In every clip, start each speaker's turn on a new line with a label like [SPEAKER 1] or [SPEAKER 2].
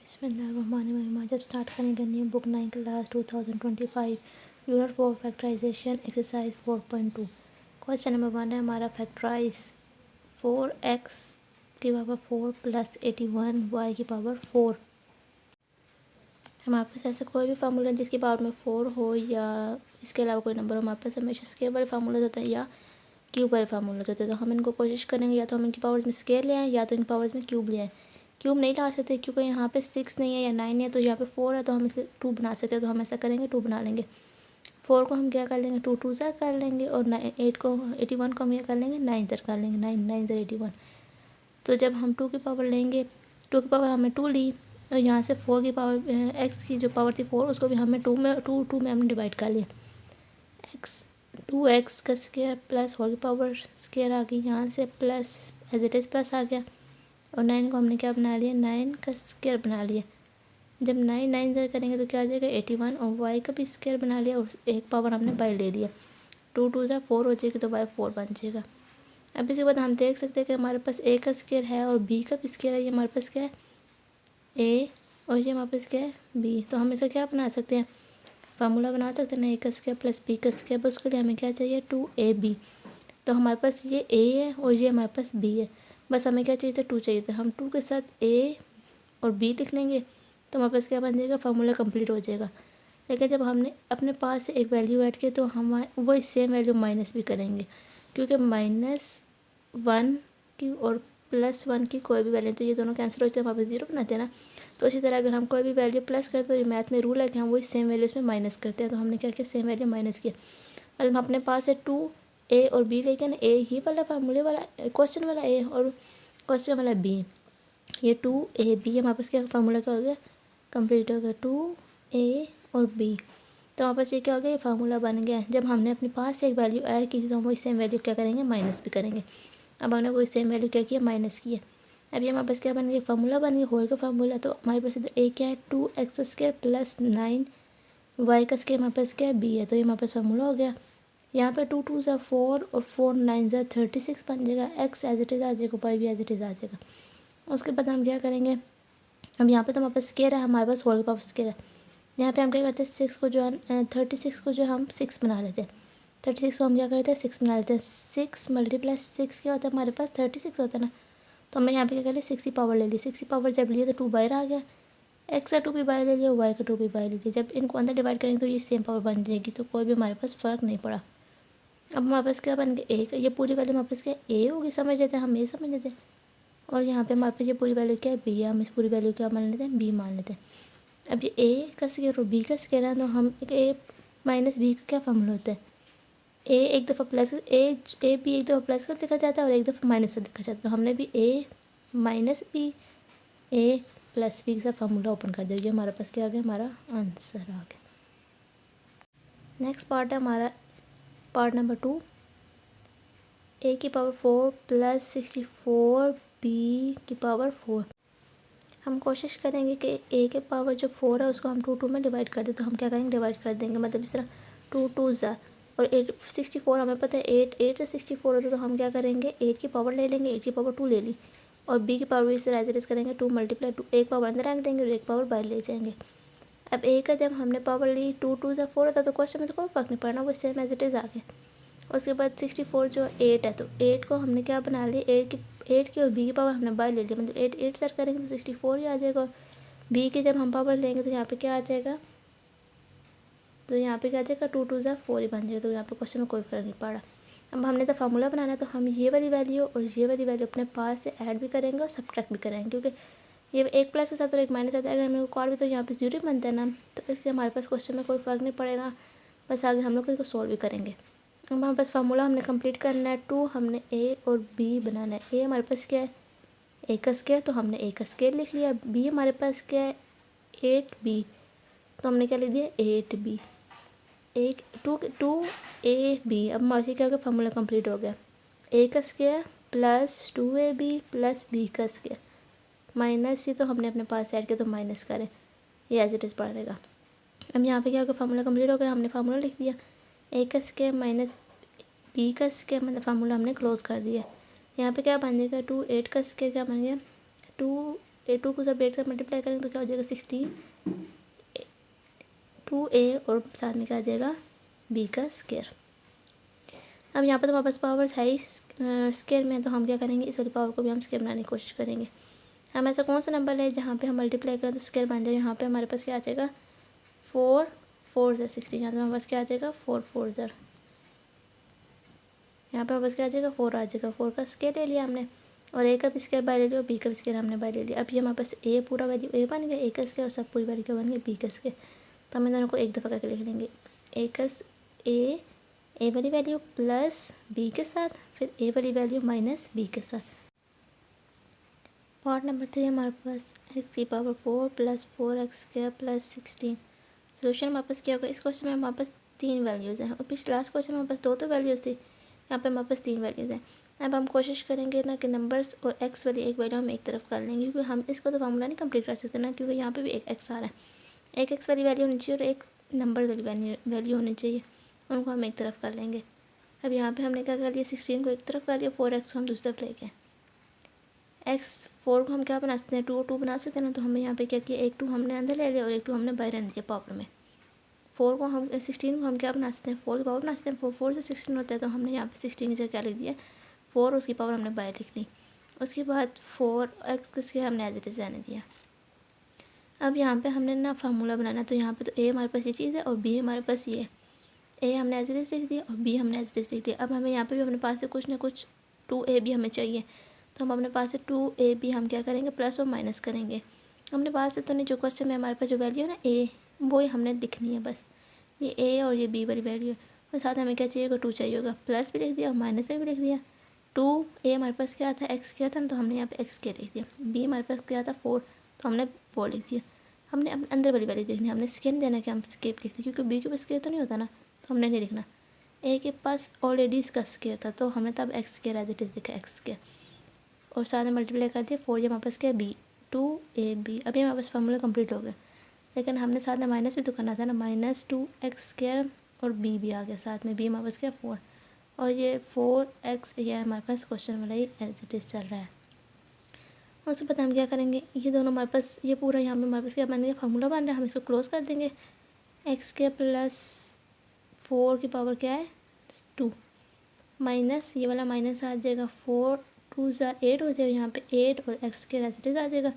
[SPEAKER 1] बिस्मिल्लाहिर्रहमानिर्रहीम। आज जब स्टार्ट करेंगे new book 9 class 2025 unit 4 factorization exercise 4.2। Question number 1 है हमारा फैक्टराइज 4x की पावर 4 प्लस 81 y की पावर 4। हमारे पास ऐसा कोई भी फार्मूला जिसकी पावर में 4 हो या इसके अलावा कोई नंबर हो, हमारे पास हमेशा स्केयर वाले फार्मूले होते हैं या क्यूब वाले फार्मूले होते हैं। तो हम इनको कोशिश करेंगे या तो हम इनकी पावर्स में स्केयर ले आएँ या तो इनकी पावर्स में क्यूब ले आएँ। क्यूब नहीं ला सकते क्योंकि यहाँ पे 6 नहीं है या 9 है, तो यहाँ पे 4 है तो हम इसे 2 बना सकते हैं। तो हम ऐसा करेंगे 2 बना लेंगे। 4 को हम क्या कर लेंगे 2 2 ज़ा कर लेंगे और 8 को 81 को हम ये कर लेंगे 9 ज़र कर लेंगे 9 9 ज़र 81। तो जब हम 2 की पावर लेंगे 2 की पावर हमने 2 ली और यहाँ से 4 की पावर एक्स की जो पावर थी 4 उसको भी हमने 2 में हमने डिवाइड कर लिया। एक्स 2x का स्केयर प्लस 4 की पावर स्केयर आ गई, यहाँ से plus as it is plus आ गया और 9 को हमने क्या बना लिया 9 का स्केयर बना लिया। जब 9 9 ज़र करेंगे तो क्या आ जाएगा 81 और y का भी स्केयर बना लिया और एक पावर हमने बाई ले लिया। 2 2 ज़ा 4 हो जाएगी तो y 4 बन जाएगा। अब इसके बाद हम देख सकते हैं कि हमारे पास a का स्केयर है और b का भी स्केयर है। ये हमारे पास क्या है a और ये हमारे पास क्या है b। तो हम इसका क्या बना सकते हैं फार्मूला बना सकते हैं ना a का स्केयर प्लस b का स्केयर। बस उसके लिए हमें क्या चाहिए 2ab। तो हमारे पास ये a है और ये हमारे पास b है। बस हमें क्या चाहिए था 2 चाहिए था। हम 2 के साथ a और b लिख लेंगे तो हमारे पास क्या बन जाएगा फार्मूला कंप्लीट हो जाएगा। लेकिन जब हमने अपने पास से एक वैल्यू ऐड की तो हम वही सेम वैल्यू माइनस भी करेंगे क्योंकि -1 की और +1 की कोई भी वैल्यू तो ये दोनों कैंसिल हो जाते हैं, हमारे पास 0 बनाते हैं ना। तो इसी तरह अगर हम कोई भी वैल्यू प्लस करते हैं तो मैथ में रूल है कि हम वही सेम वैल्यू इसमें माइनस करते हैं। तो हमने क्या किया सेम वैल्यू माइनस किया और हम अपने पास है 2a और b लेके ना a ही वाला फार्मूले वाला क्वेश्चन वाला a और क्वेश्चन वाला b। ये 2ab हमारे पास क्या फार्मूला क्या हो गया कंप्लीट हो गया 2a और b। तो हमारे पास ये क्या हो गया ये फार्मूला बन गया। जब हमने अपने पास से एक वैल्यू ऐड की थी तो हम वही सेम वैल्यू क्या करेंगे माइनस भी करेंगे। अब हमने वही सेम वैल्यू क्या किया माइनस किया। अब ये हमारे पास क्या बन गया फार्मूला बन गया होल का फार्मूला। तो हमारे पास इधर a क्या है 2x स्क्वायर प्लस 9 y का स्क्वायर हमारे पास क्या है b है। तो ये हमारे पास फार्मूला हो गया। यहाँ पे 2 2 ज़ा 4 और 4 9 ज़ा 36 बन जाएगा। x एज इट इज़ आ जाएगा y भी एज इट इज़ आ जाएगा। उसके बाद हम क्या करेंगे अब यहाँ पे तो हमारे पास स्क्वायर है, हमारे पास होल का स्क्वायर है। यहाँ पे हम क्या करते हैं 6 को जो 36 को जो हम 6 बना लेते हैं। 36 को हम क्या करते हैं 6 बना लेते हैं। 6 मल्टीप्लाई 6 क्या होता है हमारे पास 36 होता है ना। तो हमने यहाँ पे क्या कर लिया 6 की पावर ले ली। 6 की पावर जब लिए तो 2 बाहर आ गया। x का 2 भी बाहर ले लिया और y का 2 भी बाहर ले लिया। जब इनको अंदर डिवाइड करेंगे तो ये सेम पावर बन जाएगी तो कोई भी हमारे पास फ़र्क नहीं पड़ा। अब हमारे पास क्या बन गया a का ये पूरी वैल्यू हमारे पास क्या a होगी समझ लेते हैं हम a समझ लेते हैं। और यहाँ पे हमारे पास ये पूरी वैल्यू क्या है b है। हम इस पूरी वैल्यू क्या मान लेते हैं b मान लेते हैं। अब ये a का स्क्वायर और b का स्क्वायर है तो हम a माइनस b का क्या फार्मूला होता है a एक दफ़ा प्लस a b एक दफ़ा प्लस कर लिखा जाता है और एक दफ़ा माइनस से लिखा जाता है। तो हमने भी a minus b a plus b का फार्मूला ओपन कर दिया। ये हमारे पास क्या आ गया हमारा आंसर आ गया। नेक्स्ट पार्ट है हमारा पार्ट नंबर 2 a की पावर 4 प्लस 64 b की पावर 4। हम कोशिश करेंगे कि a के पावर जो 4 है उसको हम 2 2 में डिवाइड कर दें। तो हम क्या करेंगे डिवाइड कर देंगे मतलब इस तरह 2 2 ज़ा और 8 64 हमें पता है 8 से 64 होता है। तो हम क्या करेंगे 8 की पावर ले लेंगे 8 की पावर 2 ले ली और b की पावर भी इस तरह एज इट इज़ करेंगे 2 मल्टीप्लाई 2 एक पावर अंदर रख देंगे और एक पावर बाहर ले जाएंगे। अब a का जब हमने पावर ली 2 2 ज़ा 4 होता है तो क्वेश्चन में तो कोई फ़र्क नहीं पड़ना वो सेम एज इट इज़ आ गया। उसके बाद 64 जो 8 है तो 8 को हमने क्या बना लिया 8 की और b की पावर हमने बाहर ले लिया मतलब 8 8 सर करेंगे तो 64 ही आ जाएगा। b की जब हम पावर लेंगे तो यहाँ पे क्या आ जाएगा तो यहाँ पे क्या आ जाएगा 2 2 ज़ा 4 ही बन जाएगा। तो यहाँ पे क्वेश्चन में कोई फ़र्क नहीं पड़ा। अब हमने तो फार्मूला बनाना है तो हम ये वाली वैल्यू और ये वाली वैल्यू अपने पास से ऐड भी करेंगे और सब्ट्रैक्ट भी करेंगे क्योंकि ये एक प्लस के साथ और एक माइनस आता है। अगर हमें कॉर्ड भी तो यहाँ पे 0 बनता है ना तो इससे हमारे पास क्वेश्चन में कोई फ़र्क नहीं पड़ेगा। बस आगे हम लोग इसको सॉल्व भी करेंगे। अब हमारे पास फार्मूला हमने कंप्लीट करना है 2 हमने a और b बनाना है। a हमारे पास क्या है a का स्क्वायर तो हमने a का स्क्वायर लिख लिया। b हमारे पास क्या है 8b तो हमने क्या लिख दिया 8b एक 2ab। अब हमारे क्या हो गया फार्मूला कंप्लीट हो गया a का square plus 2ab plus b का स्क्वायर माइनस ही तो हमने अपने पास ऐड किया तो माइनस करें ये एज इट इज़ पड़ेगा। अब यहाँ पे क्या होगा फार्मूला कंप्लीट हो गया हमने फार्मूला लिख दिया a का स्क्वायर माइनस b का स्क्वायर मतलब फार्मूला हमने क्लोज कर दिया। यहाँ पे क्या बन जाएगा 2 8 का स्क्वायर क्या बन गया 2 2 को जब 8 से मल्टीप्लाई करेंगे तो क्या हो जाएगा 16 2a और साथ में क्या आ जाएगा b का स्क्वायर। अब यहाँ पर तो हमारे पास पावर है ही स्क्वायर में, तो हम क्या करेंगे इस वाली पावर को भी हम स्क्वायर बनाने की कोशिश करेंगे। हम ऐसा कौन सा नंबर है जहाँ पे हम मल्टीप्लाई करें तो स्क्वायर बन जाए। यहाँ पे हमारे पास क्या आ जाएगा 4 4 ज़र 16, यहाँ पे हमारे पास क्या आ जाएगा 4 4 ज़र, यहाँ पे हमारे पास क्या आ जाएगा 4 आ जाएगा। 4 का स्क्वायर ले लिया हमने और a का भी स्क्वायर बाय ले लिया और b का भी स्क्वायर हमने बाय ले लिया। अब ये हमारे पास a पूरा वैल्यू a बन गया, a का स्क्वायर और सब पूरी वैल्यू क्या बन गया b का स्क्वायर। तो हम इन दोनों को एक दफ़ा करके लिख लेंगे a वाली वैल्यू प्लस b के साथ, फिर a वाली वैल्यू माइनस b के साथ। पार्ट नंबर 3 हमारे पास x की power 4 plus 4x square plus 16। Solution हमारे पास क्या होगा, इस क्वेश्चन में हमारे पास 3 वैल्यूज़ हैं और पिछले लास्ट क्वेश्चन में हमारे पास 2 वैल्यूज़ थी, यहाँ पे हमारे पास 3 वैल्यूज़ हैं। अब हम कोशिश करेंगे ना कि नंबर्स और x वाली एक वैल्यू हम एक तरफ कर लेंगे, क्योंकि हम इसको तो फार्मूला नहीं कंप्लीट कर सकते ना, क्योंकि यहाँ पे भी एक x आ रहा है। एक x वाली वैल्यू होनी चाहिए और एक नंबर वाली वैल्यू होनी चाहिए, उनको हम एक तरफ कर लेंगे। अब यहाँ पे हमने क्या कर लिया 16 को एक तरफ कर लिया, 4x को हम दूसरी तरफ ले गए। x4 को हम क्या बना सकते हैं 2 2 बना सकते हैं ना, तो हमने यहाँ पे क्या किया एक 2 हमने अंदर ले लिया और एक 2 हमने बाहर रहने दिया पावर में। 4 को हम 16 को हम क्या बना सकते हैं 4 की पावर बना सकते हैं। 4 से 16 होता है, तो हमने यहाँ पे 16 की जगह क्या लिख दिया 4, उसकी पावर हमने बाहर लिख ली। उसके बाद 4x किसके हमने एज इट इज़ रहने दिया। अब यहाँ पे हमने ना फार्मूला बनाना, तो यहाँ पे तो a हमारे पास ये चीज़ है और b हमारे पास ये है। a हमने एज इट इज़ लिख दिया और b हमने एज इट इज़ लिख दिया। अब हमें यहाँ पे भी अपने पास से कुछ ना कुछ 2ab हमें चाहिए, तो हम अपने पास से 2ab हम क्या करेंगे प्लस और माइनस करेंगे। अपने पास से तो नहीं, जो क्वेश्चन में हमारे पास जो वैल्यू है ना a, वो ही हमने लिखनी है बस, ये a और ये b वाली वैल्यू है। और साथ हमें क्या चाहिए 2 चाहिए होगा, प्लस भी लिख दिया और माइनस में भी लिख दिया। 2a हमारे पास क्या था x क्या था, तो हमने यहाँ पे x क्या लिख दिया। b हमारे पास क्या था 4, तो हमने 4 लिख दिया। हमने अपने अंदर वाली वैल्यू देखनी है, हमने स्केल देना कि हम स्केप लिखते, क्योंकि b के पास स्केल तो नहीं होता ना, तो हमने नहीं लिखना। a के पास ऑलरेडी इसका स्केयर था, तो हमने तब x square as it is लिखा x स्केयर और साथ में मल्टीप्लाई कर दिया 4, ये हमारे पास क्या b 2ab। अभी हमारे पास फार्मूला कंप्लीट हो गया, लेकिन हमने साथ में माइनस भी तो करना था ना, -2x स्केयर और b भी आ गया साथ में, b हमारे पास क्या 4 और ये 4x, ये हमारे पास क्वेश्चन वाला ही एज इट इज़ चल रहा है। और उसके बाद हम क्या करेंगे, ये दोनों हमारे पास ये पूरा यहाँ पे हमारे पास क्या बन गया फार्मूला बन रहा है, हम इसको क्लोज कर देंगे। x के प्लस 4 की पावर क्या है 2 माइनस ये वाला माइनस आ जाएगा 4 2 ज़ा 8 हो जाएगा, यहाँ पे 8 और x square as it is आ जाएगा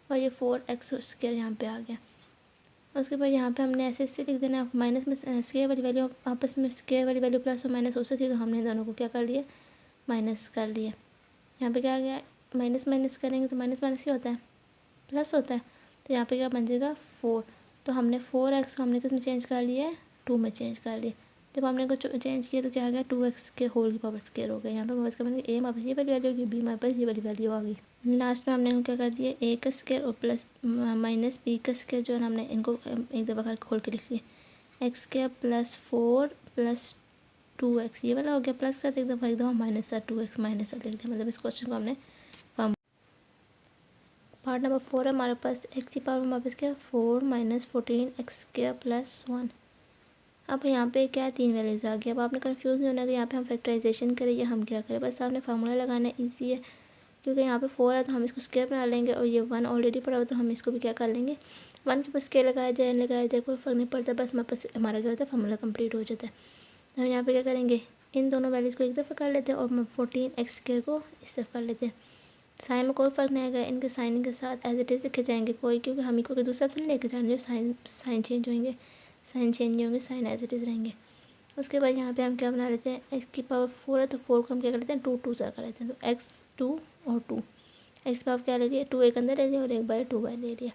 [SPEAKER 1] और ये 4x स्क्वायर यहाँ पे आ गया। उसके बाद यहाँ पे हमने ऐसे लिख देना, माइनस में स्क्वायर वाली वैल्यू आपस में स्क्वायर वाली वैल्यू प्लस और माइनस उससे थी, तो हमने दोनों को क्या कर लिया माइनस कर लिया। यहाँ पे क्या आ गया माइनस माइनस करेंगे तो माइनस माइनस क्या होता है प्लस होता है, तो यहाँ पे क्या बन जाएगा 4। तो हमने 4x को हमने किस में चेंज कर लिया है 2 में चेंज कर लिया। जब हमने कुछ चेंज किया तो क्या आ गया 2x के होल की पावर स्क्वायर हो गया। यहाँ पे हमारे पास बन गया a हमारे पास ये वाली वैल्यू होगी, b हमारे पास ये वाली वैल्यू आ गई। लास्ट में हमने क्या कर दिया a का स्क्वायर और प्लस माइनस b का स्क्वायर, जो है हमने इनको एक दफ़ा कर खोल के लिख लिया। x square plus 4 plus 2x ये वाला हो गया, प्लस के साथ एक दफ़ा माइनस साथ 2x माइनस साथ लिख दिया। मतलब इस क्वेश्चन को हमने पार्ट नंबर 4 है हमारे पास x की पावर हमारे पास क्या 4 माइनस 14x स्क्वायर प्लस 1। अब यहाँ पे क्या 3 वैल्यूज़ आ गया। अब आपने कन्फ्यूज़ नहीं होना कि यहाँ पे हम फैक्टराइजेशन करें या हम क्या करें, बस आपने फार्मूला लगाना है, ईजी है। क्योंकि यहाँ पे 4 है तो हम इसको स्क्वायर बना लेंगे और ये 1 ऑलरेडी पड़ा हुआ, तो हम इसको भी क्या कर लेंगे 1 के ऊपर स्क्वायर लगाया जाए कोई फ़र्क नहीं पड़ता, बस हमारे पास हमारा क्या होता है फार्मूला कंप्लीट हो जाता है। तो हम यहाँ पे क्या करेंगे इन दोनों वैल्यूज़ को एक दफ़ा कर लेते हैं और 14x स्क्वायर को इस तरफ कर लेते हैं। साइन में कोई फ़र्क नहीं आएगा, इनके साइन के साथ एज इट इज़ लिखे जाएंगे कोई, क्योंकि हम इनको दूसरा से लेके जाएंगे, साइन चेंज होंगे, साइन एज इट इज़ रहेंगे। उसके बाद यहाँ पे हम क्या बना लेते हैं x की पावर 4 है तो 4 को हम क्या कर लेते हैं 2 2 ज़ा कर लेते हैं, तो x 2 और 2 x पावर क्या ले लिया 2 एक अंदर ले लिया और 1/2 बाहर ले लिया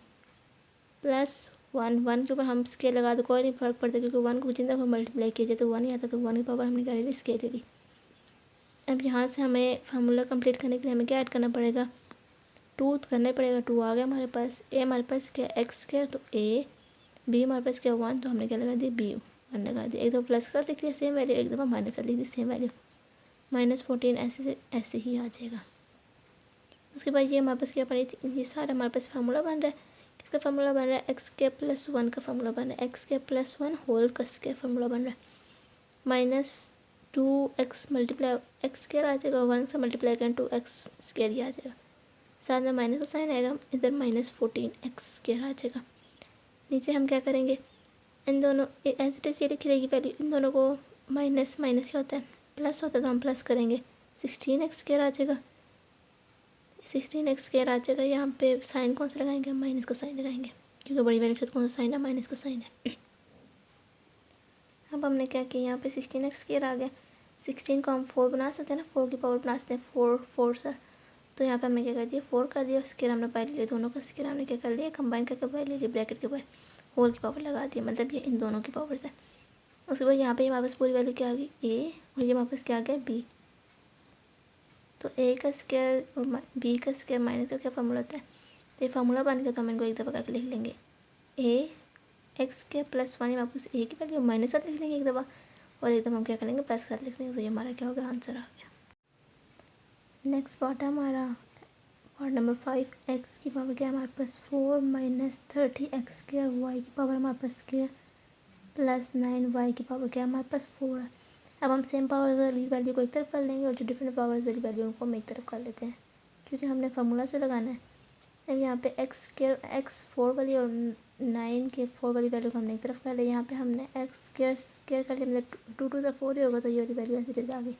[SPEAKER 1] प्लस 1 के ऊपर हम स्केल लगा दो कोई नहीं फ़र्क पड़ता, क्योंकि 1 को जिंदा को मल्टीप्लाई किया जाए तो 1 ही आता, तो 1 की पावर हमने क्या ले ली स्केल ले ली। अब यहाँ से हमें फार्मूला कंप्लीट करने के लिए हमें क्या ऐड करना पड़ेगा 2 करना पड़ेगा। 2 आ गया हमारे पास, a हमारे पास क्या x स्क्वायर तो a, b हमारे पास क्या 1 तो हमने क्या लगा दिया b 1 लगा दिया। एक दफ़ा प्लस के साथ लिख लिया सेम वैल्यू, एक दफ़ा माइनस साथ लिख दी सेम वैल्यू, -14 ऐसे ही आ जाएगा। उसके बाद ये हमारे पास क्या बनी थी, ये सारा हमारे पास फार्मूला बन रहा है। किसका फार्मूला बन रहा है x के प्लस 1 का फार्मूला बन रहा है, x के प्लस 1 होल का स्क्वायर फार्मूला बन रहा है। -2x मल्टीप्लाई x स्क्वायर आ जाएगा, 1 से मल्टीप्लाई करें 2x स्क्वायर ही आ जाएगा। साथ में माइनस का साइन आएगा, इधर -14x² आ जाएगा। नीचे हम क्या करेंगे, इन दोनों एज इट इज़ ये लिखी रहेगी वैल्यू, इन दोनों को माइनस माइनस क्या होता है, प्लस होता है, तो हम प्लस करेंगे, 16x² आ जाएगा। 16x² आ जाएगा। यहाँ पे साइन कौन सा लगाएंगे, हम माइनस का साइन लगाएंगे, क्योंकि बड़ी वैल्यू के साथ कौन सा साइन है, माइनस का साइन है। अब हमने क्या किया, यहाँ पे 16x² आ गया। 16 को हम 4 बना सकते हैं ना, 4 की पावर बना सकते हैं, 4 सर। तो यहाँ पे हमने क्या कर दिया, 4 कर दिया, स्क्वायर हमने बाहर ले लिया, दोनों का स्क्वायर हमने क्या कर लिया, कंबाइन करके बाहर ले लिया, ब्रैकेट के बाहर होल की पावर लगा दी, मतलब ये इन दोनों की पावर्स है। उसके बाद यहाँ पे हमारे पास पूरी वैल्यू क्या आ गई, ए, और ये हमारे पास क्या आ गया, बी। तो ए का स्क्वायर और बी का स्क्वायर माइनस का क्या फार्मूला होता है, तो ये फार्मूला बन गया, तो हम इनको एक दफ़ा करके लिख लेंगे, a(x² + 1) हम आपको ए की वैल्यू माइनस साथ लिख लेंगे एक दफ़ा, और एक दफ़ा हम क्या कर लेंगे, प्लस साथ लिख लेंगे। तो ये हमारा क्या हो गया, आंसर आ गया। नेक्स्ट पार्ट है हमारा पार्ट नंबर 5। एक्स की पावर क्या है हमारे पास, 4 - 30x², वाई की पावर हमारे पास स्क्वायर प्लस 9, वाई की पावर क्या है हमारे पास 4 है। अब हम सेम पावर वाली वैल्यू को एक तरफ कर लेंगे, और जो डिफरेंट पावर्स वाली वैल्यू उनको हम एक तरफ कर लेते हैं, क्योंकि हमने फार्मूला से लगाना है। अब यहाँ पे x 4 वाली और 9 के 4 वाली वैल्यू को हमने एक तरफ कर लिया। यहाँ पे हमने x² कर लिया, मतलब 2 2 4 ही होगा, तो ये वाली वैल्यू ऐसे आ गई।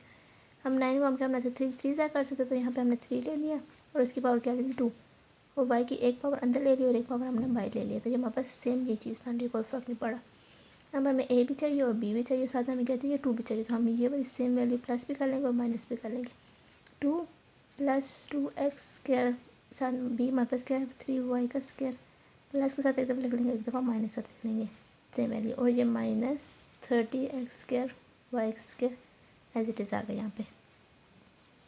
[SPEAKER 1] हम 9 को हम क्या बना सकते, 3 से कर सकते, तो यहाँ पे हमने 3 ले लिया, और इसकी पावर क्या ले ली, 2, और y की एक पावर अंदर ले ली और एक पावर हमने बाहर ले लिया। तो ये हमारे पास सेम ये चीज़ बन रही है, कोई फ़र्क नहीं पड़ा। अब हमें a भी चाहिए और b भी चाहिए, साथ में हमें क्या चाहिए, 2 भी चाहिए। तो हम ये वाली सेम वैल्यू प्लस भी कर लेंगे और माइनस भी कर लेंगे। 2 + 2x², साथ में b हमारे पास क्या है, 3y का स्क्वायर, प्लस के साथ एक दफ़ा लिख लेंगे, एक दफ़ा माइनस साथ लिख लेंगे, सेम वैल्यू, और ये -30x² y² as it is आ गया यहाँ पे।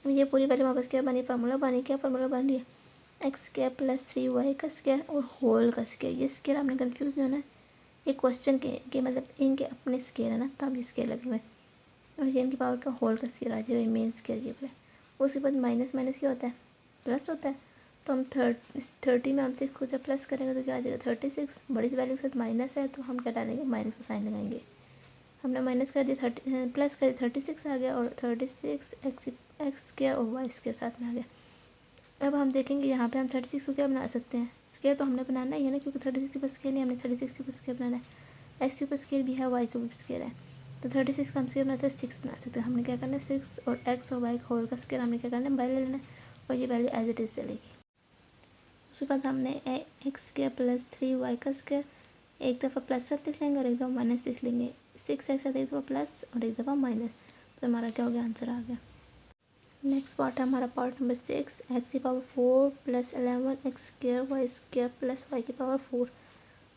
[SPEAKER 1] ये पूरी वैल्यू हमारे पास क्या बनी, फार्मूला बनी, क्या फार्मूला बन रही है, x² + 3y² और होल का स्क्वायर। ये स्क्वायर आपने कन्फ्यूज़ नहीं होना है, ये क्वेश्चन के मतलब इनके अपने स्क्वायर है ना, तब ये स्क्वायर लगे हुए, और ये इनकी पावर का होल का स्क्वायर आ जाएगा, मेन स्क्वायर ये वाला। उसके बाद माइनस माइनस क्या होता है, प्लस होता है। तो हम 30 में हम 6 को जब प्लस करेंगे तो क्या आ जाएगा, 36। बड़ी वैल्यू के साथ माइनस है, तो हम क्या डालेंगे, माइनस का साइन लगाएंगे। हमने माइनस कर दिया, प्लस कर दिया, 36 आ गया, और 36 x² और y² साथ में आ गया। अब हम देखेंगे यहाँ पे हम 36 को क्या बना सकते हैं, स्क्वायर तो हमने बनाना ही है ना, क्योंकि 36 के ऊपर स्क्वायर नहीं, हमने 36 के ऊपर स्क्वायर बनाना है। x के ऊपर स्क्वायर भी है, y के ऊपर स्क्वायर है, तो 36 का हम स्क्वायर बना सकते हैं, 6 बना सकते हैं। हमने क्या करना है, 6 और x और y होल का स्क्वायर हमने क्या करना है, बाहर ले लेना है, और ये वैल्यू एज इट इज़ चलेगी। उसके बाद हमने x² + 3y का स्क्वायर एक दफ़ा प्लस साथ लिख लेंगे और एक दफ़ा माइनस लिख लेंगे, 6x साथ एक दफ़ा प्लस और एक दफ़ा माइनस, तो हमारा क्या हो गया, आंसर आ गया। नेक्स्ट पार्ट है हमारा पार्ट नंबर 6। एक्स की पावर 4 + 11x² y² + y की पावर 4।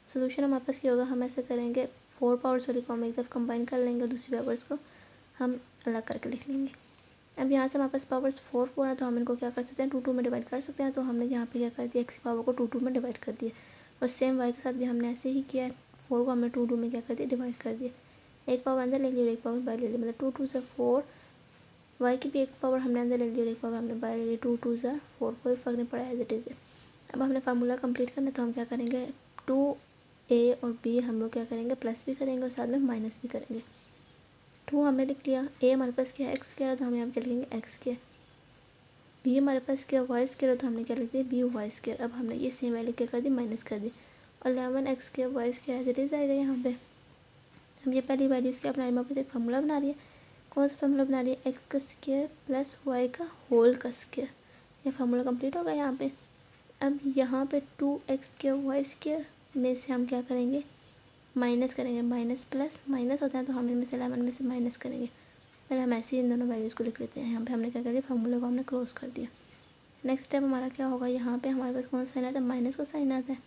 [SPEAKER 1] सोल्यूशन हमारे पास क्या होगा, हम ऐसे करेंगे, 4 पावर्स वाली को हम एक तरफ कंबाइन कर लेंगे और दूसरी पावर्स को हम अलग करके लिख लेंगे। अब यहाँ से हमारे पास पावर्स 4 है, तो हम इनको क्या कर सकते हैं, 2 2 में डिवाइड कर सकते हैं। तो हमने यहाँ पे क्या कर दिया, एक्स की पावर को 2 2 में डिवाइड कर दिया, और सेम वाई के साथ भी हमने ऐसे ही किया है, 4 को हमने 2 2 में क्या कर दिया, डिवाइड कर दिया। एक पावर अंदर ले ली और एक पावर बाहर ले ली, मतलब 2 2 से 4। वाई की भी एक पावर हमने अंदर ले ली और एक पावर हमने बाहर ले ली, 2 2 से 4, कोई फ़र्क नहीं पड़ा, एज इट इज़। अब हमने फार्मूला कंप्लीट करना है, तो हम क्या करेंगे, 2a और b हम लोग क्या करेंगे, प्लस भी करेंगे और साथ में माइनस भी करेंगे। 2 हमने लिख लिया, a हमारे पास क्या है, x² है, तो हम यहाँ क्या लिखेंगे, x²। b हमारे पास क्या है, y², तो हमने क्या लिख दिया, by²। अब हमने ये सेम वैल्यू क्या कर दी, माइनस कर दी, और 11x² y² as it is आएगा यहाँ पे। हम ये पहली वैल्यूज़ क्या बना रही है, हमारे पास एक फार्मूला बना रही है। कौन सा फार्मूला बना रही है, एक्स का स्क्वायर प्लस वाई का होल का स्क्वायर। ये फार्मूला कंप्लीट होगा यहाँ पे। अब यहाँ पे 2x² y² में से हम क्या करेंगे, माइनस करेंगे, माइनस प्लस माइनस होता है, तो हम इनमें से 11 में से माइनस करेंगे। पहले हम ऐसे ही इन दोनों वैल्यूज़ को लिख लेते हैं। यहाँ पे हमने क्या कर दिया, फार्मूले को हमने क्लोज कर दिया। नेक्स्ट स्टेप हमारा क्या होगा, यहाँ पे हमारे पास कौन सा साइन आता है, माइनस का साइन आता है।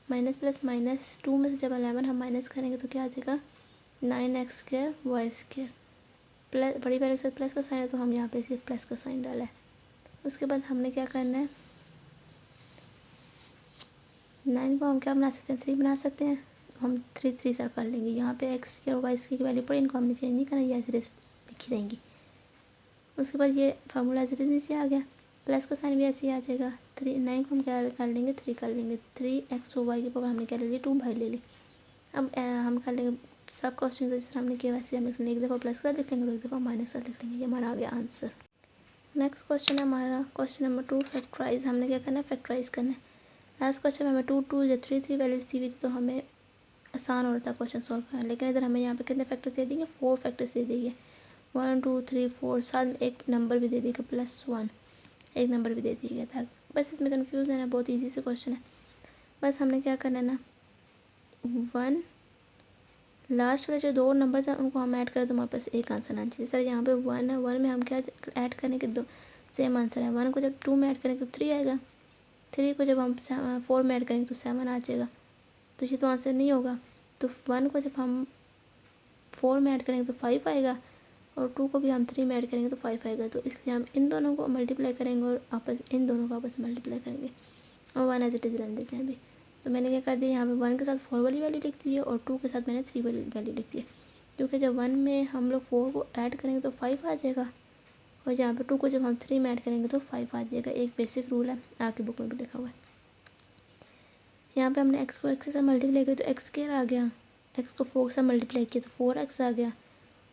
[SPEAKER 1] माइनस प्लस माइनस, 2 में से जब 11 हम माइनस करेंगे तो क्या आ जाएगा, 9x² y²। प्लस बड़ी वैल्यू के साथ प्लस का साइन है, तो हम यहाँ पे इसे प्लस का साइन डाला है। उसके बाद हमने क्या करना है, 9 को हम क्या बना सकते हैं, 3 बना सकते हैं। हम 3 3 सर कर लेंगे। यहाँ पे एक्स की और वाई की वैल्यू पड़ी, इनको हमने चेंज नहीं करना, ये ऐसे लिखी रहेंगी। उसके बाद ये फार्मूला ऐसे नीचे आ गया, प्लस का साइन भी ऐसे ही आ जाएगा। 9 को हम क्या कर लेंगे, 3 कर लेंगे। 3x और वाई की पावर हमने क्या ले ली, 2 बाहर ले ली। अब हम कर लेंगे सब क्वेश्चन जिस हमने किया वैसे हम लिख लेंगे, एक दफ़ा प्लस का लिख लेंगे और एक दफ़ा माइनस का लिख लेंगे। ये हमारा आ गया आंसर। नेक्स्ट क्वेश्चन है हमारा क्वेश्चन नंबर 2 फैक्टराइज। हमने क्या करना है, फैक्टराइज करना है। लास्ट क्वेश्चन में हमें 2 2 या 3 3 वैल्यूज दी हुई थी, तो हमें आसान हो रहा था क्वेश्चन सॉल्व करना। लेकिन इधर हमें यहाँ पे कितने फैक्टर्स दे देंगे, 4 फैक्टर्स दे देंगे, 1 2 3 4, साथ में एक नंबर भी दे देगा +1, एक नंबर भी दे दिया था। बस इसमें कन्फ्यूज़ है ना, बहुत ईजी से क्वेश्चन है। बस हमने क्या करना है ना, 1 लास्ट वाले जो 2 नंबर हैं उनको हम ऐड करें तो हमारे पास एक आंसर आना चाहिए। सर यहाँ पे 1 है, 1 में हम क्या ऐड करें कि 2 सेम आंसर है। 1 को जब 2 में ऐड करेंगे तो 3 आएगा, 3 को जब हम 4 में ऐड करेंगे तो 7 आ जाएगा, तो ये तो आंसर नहीं होगा। तो 1 को जब हम 4 में ऐड करेंगे तो 5 आएगा, और 2 को भी हम 3 में ऐड करेंगे तो 5 आएगा। तो इसलिए हम इन दोनों को मल्टीप्लाई करेंगे और इन दोनों को आपस में मल्टीप्लाई करेंगे और 1 एज इट इज़ रहने देते हैं अभी। तो मैंने क्या कर दिया, यहाँ पे 1 के साथ 4 वाली वैल्यू लिख दी है और 2 के साथ मैंने 3 वाली वैल्यू लिख दी है, क्योंकि जब 1 में हम लोग 4 को ऐड करेंगे तो 5 आ जाएगा, और यहाँ पे 2 को जब हम 3 में ऐड करेंगे तो 5 आ जाएगा। एक बेसिक रूल है, आपकी बुक में भी लिखा हुआ है। यहाँ पे हमने x को x के साथ मल्टीप्लाई किया तो एक्स स्क्वायर आ गया, x को 4 के साथ मल्टीप्लाई किया तो 4x आ गया,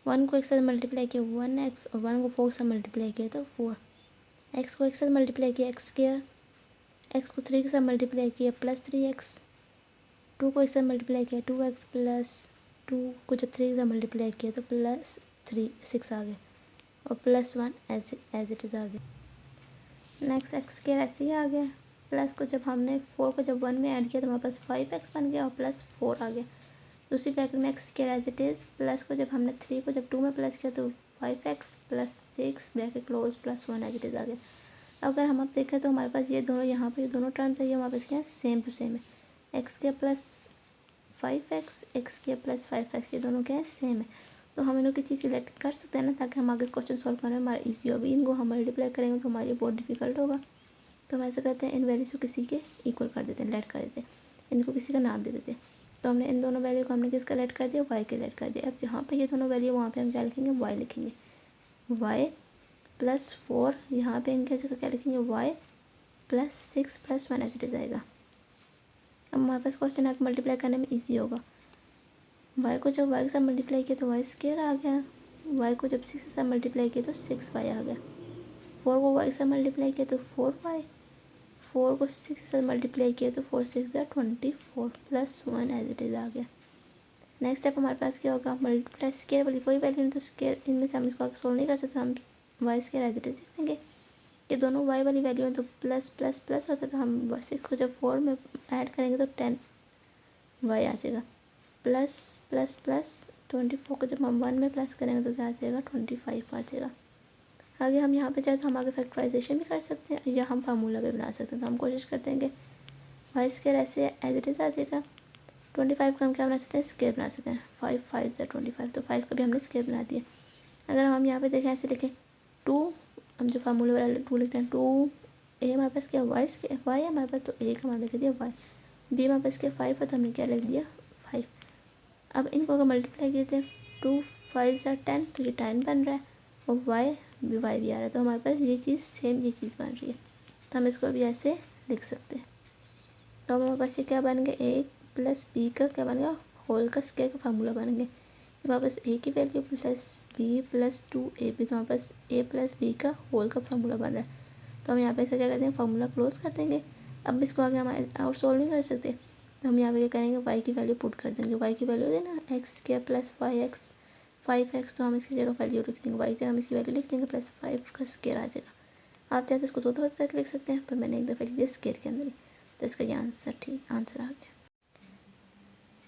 [SPEAKER 1] 1 को x के साथ मल्टीप्लाई किया 1x, और 1 को 4 के साथ मल्टीप्लाई किया तो 4, x को x के साथ मल्टीप्लाई किया एक्स स्क्वायर, x को 3 के साथ मल्टीप्लाई किया +3x, 2 को इससे मल्टीप्लाई किया 2x, प्लस 2 को जब 3 के साथ मल्टीप्लाई किया तो +3 6 आ गया, और +1 एज इट इज़ आ गया। नेक्स्ट एक्स स्क्वायर ऐसे ही आ गया, प्लस को जब हमने 4 को जब 1 में ऐड किया तो हमारे पास 5x बन गया और +4 आ गया। दूसरी ब्रैकेट में x square as it is, plus को जब हमने 3 को जब 2 में प्लस किया तो 5x +6 bracket close +1 as it is आ गया। अगर हम अब देखें तो हमारे पास ये दोनों यहाँ पर दोनों टर्म्स है, ये हमारे पास क्या है, सेम टू सेम है। एक्स के +5x, एक्स के +5x, ये दोनों क्या है, सेम है। तो हम इनको किसी सिलेक्ट कर सकते हैं ना, ताकि हम आगे क्वेश्चन सॉल्व करने में हमारा ईजी हो। अभी इनको हम मल्टीप्लाई करेंगे तो हमारे बहुत डिफिकल्ट होगा, तो हम ऐसा करते हैं, इन वैल्यूज़ को किसी के इक्वल कर देते हैं, लेट कर देते हैं, इनको किसी का नाम दे देते हैं। तो हमने इन दोनों वैल्यू को हमने किसका लेट कर दिया, वाई के लेट कर दिया। अब जहाँ पे ये दोनों वैल्यू वहाँ पे हम क्या लिखेंगे, वाई लिखेंगे, वाई +4, यहाँ पे इनके जगह क्या लिखेंगे, वाई +6 +1 ऐसे इट जाएगा। अब हमारे पास क्वेश्चन है मल्टीप्लाई करने में ईजी होगा। वाई को जब वाई के साथ मल्टीप्लाई किया तो वाई स्क्वायर आ गया, वाई को जब 6 के साथ मल्टीप्लाई किया तो 6y आ गया, 4 को वाई के साथ मल्टीप्लाई किया तो 4y, 4 को 6 के साथ मल्टीप्लाई किया तो 4 6 24 +1 एज इट इज़ आ गया। नेक्स्ट स्टेप हमारे पास क्या होगा, मल्टीप्लाई स्क्वायर वाली कोई वैल्यू नहीं तो स्क्वायर इनमें से हम इसको आगे सोल्व नहीं कर सकते, हम y square as it is लिख देंगे कि दोनों वाई वाली वैल्यू है तो प्लस प्लस प्लस होता है, तो हम 6 को जब 4 में ऐड करेंगे तो 10 वाई आ जाएगा, प्लस प्लस प्लस 24 को जब हम 1 में प्लस करेंगे तो क्या आ जाएगा, 25 आ जाएगा। आगे हम यहाँ पे चाहे तो हम आगे फैक्टराइजेशन भी कर सकते हैं या हम फार्मूला भी बना सकते हैं। तो हम कोशिश करते हैं कि वाई स्क्वायर ऐसे एज इट इज़ आ जाएगा, 25 का हम क्या बना सकते हैं, स्क्वायर बना सकते हैं, 5 5 से 25, तो 5 का भी हमने स्क्वायर बना दिया। अगर हम यहाँ पे देखें ऐसे लिखें 2, हम जो फार्मूला वाला 2 लिखते हैं 2, ए हमारे पास क्या वाई स्क्वायर, वाई है हमारे पास तो ए का हमने लिख दिया वाई, बी हमारे पास क्या 5 है तो हमने क्या लिख दिया 5। अब इनको अगर मल्टीप्लाई किए थे 2 5 से 10 तो ये 10 बन रहा है, और वाई भी आ रहा है, तो हमारे पास ये चीज़ सेम ये चीज़ बन रही है, तो हम इसको अभी ऐसे लिख सकते हैं। तो हमारे पास ये क्या बन गया, ए प्लस बी का क्या बन गया, होल का स्क्वायर का फार्मूला बन गया। हमारे पास ए की value plus B plus 2ab, तो हमारे पास ए प्लस बी का होल का फार्मूला बन रहा है। तो हम यहाँ पे इसका क्या करते हैं, फार्मूला क्लोज कर देंगे। अब इसको आगे हम और सोल्व नहीं कर सकते, तो हम यहाँ पे क्या करेंगे, वाई की वैल्यू पुट कर देंगे। वाई की वैल्यू है ना एक्स के प्लस 5x, तो हम इसकी जगह वैल्यू लिख देंगे, वाई की जगह हम इसकी वैल्यू लिख देंगे, +5 का स्क्वायर आ जाएगा। आप चाहे तो इसको 2 दफ़ा करके लिख सकते हैं, पर मैंने एक दफ़ा लिख दिया स्क्वायर के अंदर ही, तो इसका ये आंसर आ गया।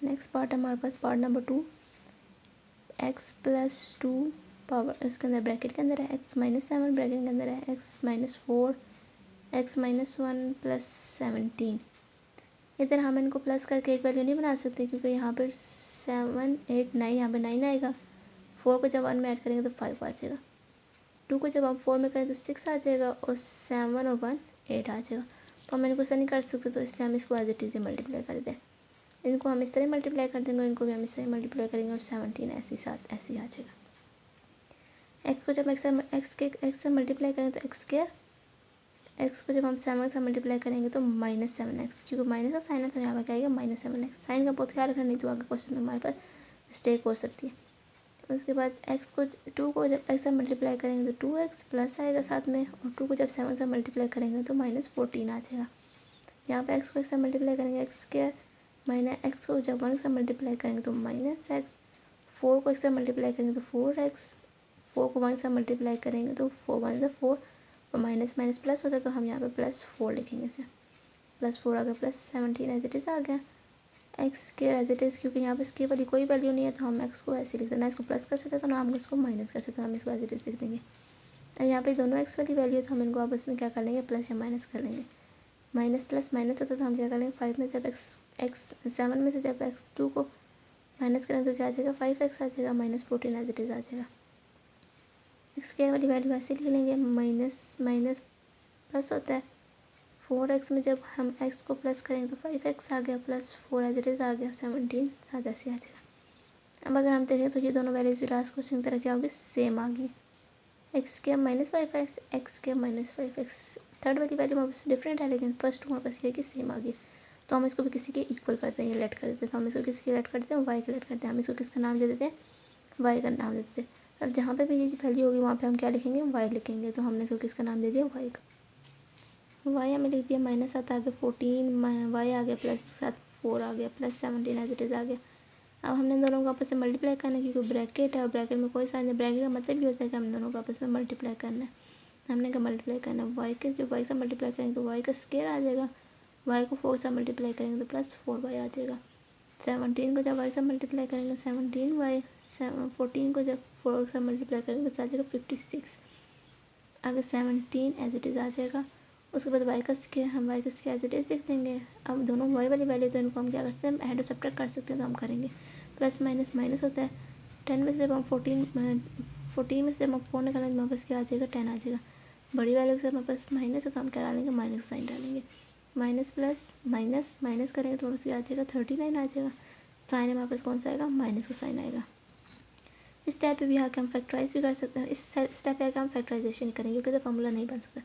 [SPEAKER 1] नेक्स्ट पार्ट है हमारे पास पार्ट नंबर 2, x + 2 पावर इसके अंदर ब्रैकेट के अंदर है, x - 7 ब्रैकेट के अंदर है, x - 4 x - 1 + 17। इधर हम इनको प्लस करके एक वैल्यू नहीं बना सकते, क्योंकि यहाँ पर 7 8 9 यहाँ पर 9 आएगा, 4 को जब 1 में ऐड करेंगे तो 5 आ जाएगा, 2 को जब हम 4 में करें तो 6 आ जाएगा, और 7 और 1 8 आ जाएगा। तो हम इनको ऐसा नहीं कर सकते, तो इसलिए हम इसको एज इट इज़ मल्टीप्लाई कर दें, इनको हम इस तरह मल्टीप्लाई कर देंगे, इनको भी हम इस तरह मल्टीप्लाई करेंगे, और 17 ऐसे ही साथ ऐसे ही आ जाएगा। एक्स को जब एक्स से मल्टीप्लाई करेंगे तो एक्स स्क्वायर, एक्स को जब हम 7 से मल्टीप्लाई करेंगे तो -7x, क्योंकि माइनस का साइन है तो यहाँ पर क्या आएगा -7x। साइन का बहुत ख्याल रखना, नहीं तो आगे क्वेश्चन में हमारे पास मिस्टेक हो सकती है। उसके बाद एक्स को 2 को जब एक्स से मल्टीप्लाई करेंगे तो 2x प्लस आएगा साथ में, और 2 को जब 7 से मल्टीप्लाई करेंगे तो -14 आ जाएगा। यहाँ पे एक्स को एक्स से मल्टीप्लाई करेंगे एक्स स्क्वायर, माइनस एक्स को जब 1 से मल्टीप्लाई करेंगे तो -x, 4 को एक्स से मल्टीप्लाई करेंगे तो 4x, 4 को 1 से मल्टीप्लाई करेंगे तो 4 1 से 4, और माइनस माइनस प्लस होता है तो हम यहाँ पे +4 लिखेंगे इसे, +4 आ गया, +17 एज इट इज़ आ गया। X square as it is, क्योंकि यहाँ पे इसके वाली कोई वैल्यू नहीं है तो हम एक्स को ऐसे लिख दें, ना इसको प्लस कर सकते तो ना हम इसको माइनस कर सकते, हम इसको एज इट इज़ लिख देंगे। अब यहाँ पे दोनों एक्स वाली वैल्यू है तो हम इनको आपस में क्या कर लेंगे, प्लस या माइनस कर लेंगे। माइनस प्लस माइनस होता है तो हम क्या कर लेंगे, 5 में से जब एक्स 7 में से जब x2 को माइनस करें तो क्या आ जाएगा, 5x आ जाएगा, -14 एज इट इज़ आ जाएगा। एक्स स्क्वायर वाली वैल्यू ऐसे लिख लेंगे, माइनस माइनस प्लस होता है, 4x में जब हम x को प्लस करेंगे तो 5x आ गया, +4 एज इट इज़ आ गया, 17 साथ ऐसे आ जाएगा। अब अगर हम देखें तो ये दोनों वैल्यूज़ भी लास्ट क्वेश्चन की तरह क्या होगी, सेम आ गई। एक्स के -5x, एक्स के -5x, थर्ड वाली वैल्यू हमारे पास डिफरेंट है लेकिन फर्स्ट हमारे पास ये कि सेम आ गई। तो हम इसको भी किसी के इक्वल करते हैं, ये लेट कर देते हैं, तो हम इसको किसी के लेट करते हैं, वाई के लेट करते हैं, हम इसको किसका नाम दे देते हैं, वाई का नाम दे देते हैं। अब जहाँ पे भी ये वैल्यू होगी वहाँ पे हम क्या लिखेंगे, वाई लिखेंगे, तो हमने इसको किसका नाम दे दिया, वाई का। वाई हमें लिख दिया, -7 आ गया, 14 वाई आ गया, +7 4 आ गया, +17 एज इट इज़ आ गया। अब हमने दोनों को आपस में मल्टीप्लाई करना है क्योंकि ब्रैकेट है और ब्रैकेट में कोई साइन नहीं, ब्रैकेट का मतलब ये होता है कि हम दोनों को आपस में मल्टीप्लाई करना है। हमने क्या मल्टीप्लाई करना है, वाई के जो वाई से मल्टीप्लाई करेंगे तो वाई का स्क्वायर आ जाएगा, वाई को 4 से मल्टीप्लाई करेंगे तो +4y आ जाएगा। 17 को जब वाई से मल्टीप्लाई करेंगे 17y, 14 को जब 4 से मल्टीप्लाई करेंगे तो क्या आ जाएगा, 56, आगे 17 एज इट इज़ आ जाएगा। उसके बाद वाई का स्क्वायर, हम वाई का स्क्वायर एज इट इज़ लिख देंगे। अब दोनों वाई वाली वैल्यू तो इनको हम क्या कर सकते हैं, ऐड और सब्ट्रैक्ट कर सकते हैं, तो हम करेंगे प्लस माइनस माइनस होता है, 10 में से जब हम 14 में से जब हम 4 निकालेंगे तो हमारे पास क्या आ जाएगा, 10 आ जाएगा। बड़ी वैल्यू से हमारे पास माइनस है तो हम क्या डालेंगे, माइनस का साइन डालेंगे, माइनस प्लस माइनस माइनस करेंगे तो क्या आ जाएगा, 39 आ जाएगा। साइन हमारे पास कौन सा आएगा, माइनस का साइन आएगा। इस स्टेप पे भी आके हम फैक्टराइज भी कर सकते हैं, इस स्टेप पे आके हम फैक्टराइजेशन करेंगे क्योंकि तो फॉर्मूला नहीं बन सकता,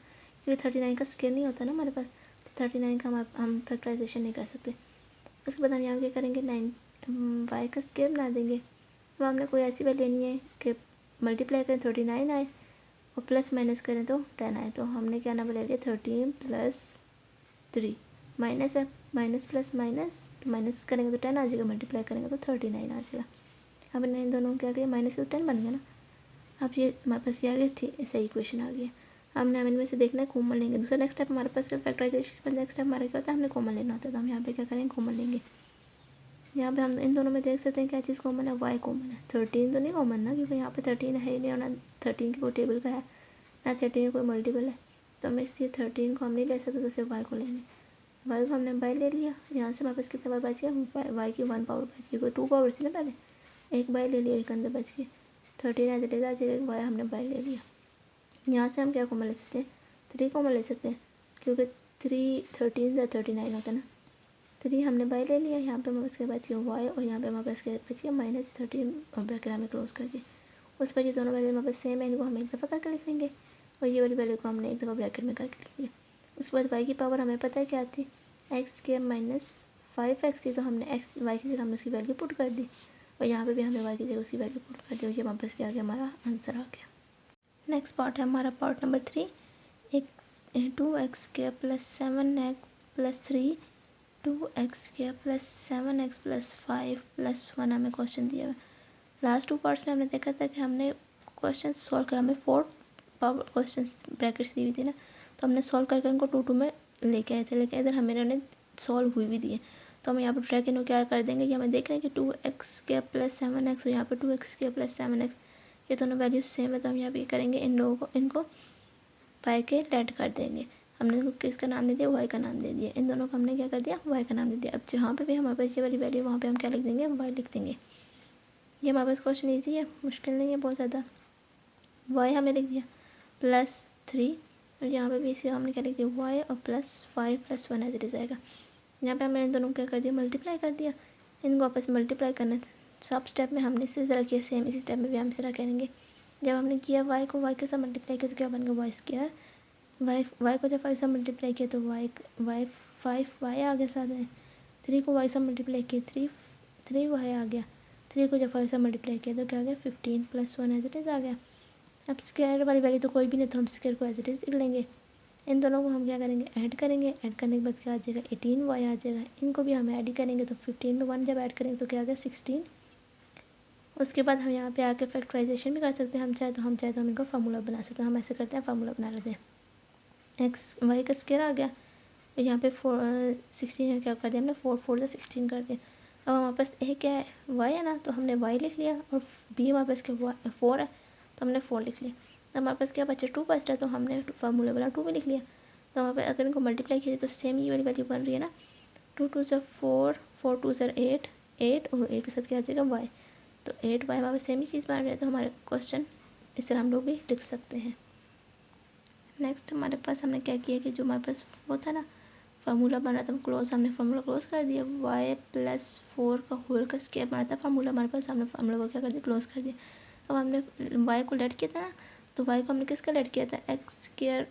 [SPEAKER 1] क्योंकि 39 का स्केल नहीं होता ना हमारे पास, तो 39 का हम फैक्टराइजेशन नहीं कर सकते। उसके बाद हम यहाँ क्या करेंगे, 9 वाई का स्केल बना देंगे। अब हमने कोई ऐसी वैल्यू लेनी है कि मल्टीप्लाई करें 39 आए और प्लस माइनस करें तो 10 आए, तो हमने क्या नंबर ले लिया, 13 + 3, माइनस है, माइनस प्लस माइनस, तो माइनस करेंगे तो 10 आ जाएगा, मल्टीप्लाई करेंगे तो 39 आ जाएगा। अब इन दोनों क्या किया, माइनस के तो 10 बन गया ना। अब ये हमारे पास क्या आ गया, ठीक सही इक्वेशन आ गया। हमने इनमें से देखना है, कॉमन लेंगे। दूसरा नेक्स्ट स्टेप हमारे पास फैक्टराइजेशन का नेक्स्ट स्टेप हमारा क्या होता है, हमने कॉमन लेना होता है, तो हम यहाँ पे क्या करेंगे, कॉमन लेंगे। यहाँ पे हम इन दोनों में देख सकते हैं क्या चीज़ कॉमन है, वाई कॉमन है। 13 तो नहीं कॉमन ना, क्योंकि यहाँ पे 13 है ही नहीं और ना 13 की कोई टेबल का है, ना 13 का कोई मल्टीपल है, तो हमें इसलिए 13 को हम नहीं ले सकते, तो सिर्फ वाई को लेंगे। वाई को हमने बाई ले लिया, यहाँ से हमारे पास कितना बाई बच गया, वाई की 1 पावर बच गई, कोई 2 पावर थी ना पहले, एक बाई ले लिया, एक अंदर बच गई, 13 एज इट इज़ आ जाएगा, वाई हमने बाई ले लिया। यहाँ से हम क्या कॉमन ले सकते हैं, 3 कॉमन ले सकते हैं, क्योंकि 3 13 से 39 होता है ना। 3 हमने बाई ले लिया, यहाँ पे हमारे पास क्या बच गया, वाई, और यहाँ पे हमारे पास क्या बच गया, -13, और ब्रैकेट हमें क्लोज कर दिया। उस पर ये दोनों वैल्यू हमारे पास सेम है, इनको हम एक दफ़ा करके लिख लेंगे और ये वाली वैल्यू को हमने एक दफ़ा ब्रैकेट में करके लिख लिया। उसके बाद वाई की पावर हमें पता है क्या थी, एक्स के -5x थी, तो हमने एक्स वाई की जगह हमने उसकी वैल्यू पुट कर दी, और यहाँ पे भी हमने वाई की जगह उसकी वैल्यू पुट कर दी, और ये हमारे पास क्या आ गया, हमारा आंसर आ गया। नेक्स्ट पार्ट है हमारा पार्ट नंबर 3, 2x के + 7x + 3, 2x के + 7x + 5 + 1 हमें क्वेश्चन दिया है। लास्ट 2 पार्ट्स में हमने देखा था कि हमने क्वेश्चन सॉल्व किया, हमें 4 पावर क्वेश्चन ब्रैकेट्स दी हुई थी ना, तो हमने सॉल्व करके उनको 2 में लेके आए थे, लेकिन इधर हमें उन्होंने सॉल्व हुई भी दी है, तो हम यहाँ पर ट्रैक इनको क्या कर देंगे कि हमें देख रहे हैं कि 2x के + 7x और यहाँ पर 2x के + 7x, ये दोनों वैल्यूज सेम है, तो हम यहाँ पे करेंगे, इन लोगों को इनको वाई के लेट कर देंगे। हमने इनको किसका नाम दे दिया, वाई का नाम दे दिया, इन दोनों को हमने क्या कर दिया, वाई का नाम दे दिया। अब जहाँ पे भी हमारे पास ये वाली वैल्यू, वहाँ पे हम क्या लिख देंगे, वाई लिख देंगे। ये हमारे पास क्वेश्चन ईजी है, मुश्किल नहीं है बहुत ज़्यादा। वाई हमने लिख दिया +3, और यहाँ पे भी इसे हमने क्या लिख दिया, वाई और +5 + 1 एज इट इज़ आएगा। यहाँ पे हमने इन दोनों को क्या कर दिया, मल्टीप्लाई कर दिया, इनको आपस में मल्टीप्लाई करना। सब स्टेप में हमने इसी तरह किया, सेम इसी स्टेप में भी हम इसी तरह करेंगे। जब हमने किया वाई को वाई के साथ मल्टीप्लाई किया तो क्या बन गया, वाई स्क्वायर, वाई को जब 5 से मल्टीप्लाई किया तो वाई 5 वाई आ गया साथ में, 3 को वाई से मल्टीप्लाई किया 3 वाई आ गया, 3 को जब 5 से मल्टीप्लाई किया तो क्या आ गया 15 + 1 एज इट इज़ आ गया। अब स्क्वायर वाली वैल्यू तो कोई भी नहीं, तो हम स्क्वायर को एज इट इज़ लिख लेंगे। इन दोनों को हम क्या करेंगे, ऐड करेंगे। ऐड करने के बाद क्या आ जाएगा 18y आ जाएगा। इनको भी हम ऐड ही करेंगे, तो 15 में 1 जब ऐड करेंगे तो क्या आ गया 16। उसके बाद हम यहाँ पे आके फैक्टराइजेशन भी कर सकते हैं, हम चाहे तो हम इनका फार्मूला बना सकते हैं। हम ऐसे करते हैं, फार्मूला बना लेते हैं। एक्स वाई का स्क्वायर आ गया, तो यहाँ पे 16 क्या कर दिया हमने, 4 4 से 16 कर दिया। अब हमारे पास ए क्या है, वाई है ना, तो हमने वाई लिख लिया, और बी हमारे पास क्या 4 है, तो हमने 4 लिख लिया। तो हमारे पास क्या बचा 2 बच रहा है, तो हमने फार्मूला वाला 2 भी लिख लिया। तो हमारे पास अगर इनको मल्टीप्लाई किया तो सेम ये वाली वैल्यू बन रही है ना, 2 2 ज़ा 4, 4 2 ज़ा 8, 8 और 8 के साथ क्या आ जाएगा वाई। तो 8y हमारे पास सेम ही चीज़ बन रही है, तो हमारे क्वेश्चन इस तरह हम लोग भी लिख सकते हैं। नेक्स्ट हमारे पास हमने क्या किया कि जो हमारे पास वो था ना फार्मूला बन रहा था क्लोज, हमने फार्मूला क्लोज कर दिया। y + 4 का होल का स्क्वायर बना था फार्मूला हमारे पास, हमने फार्मूला को क्या कर दिया क्लोज कर दिया। अब हमने y को लेट किया था ना, तो y को हमने किसका लेट किया था, x²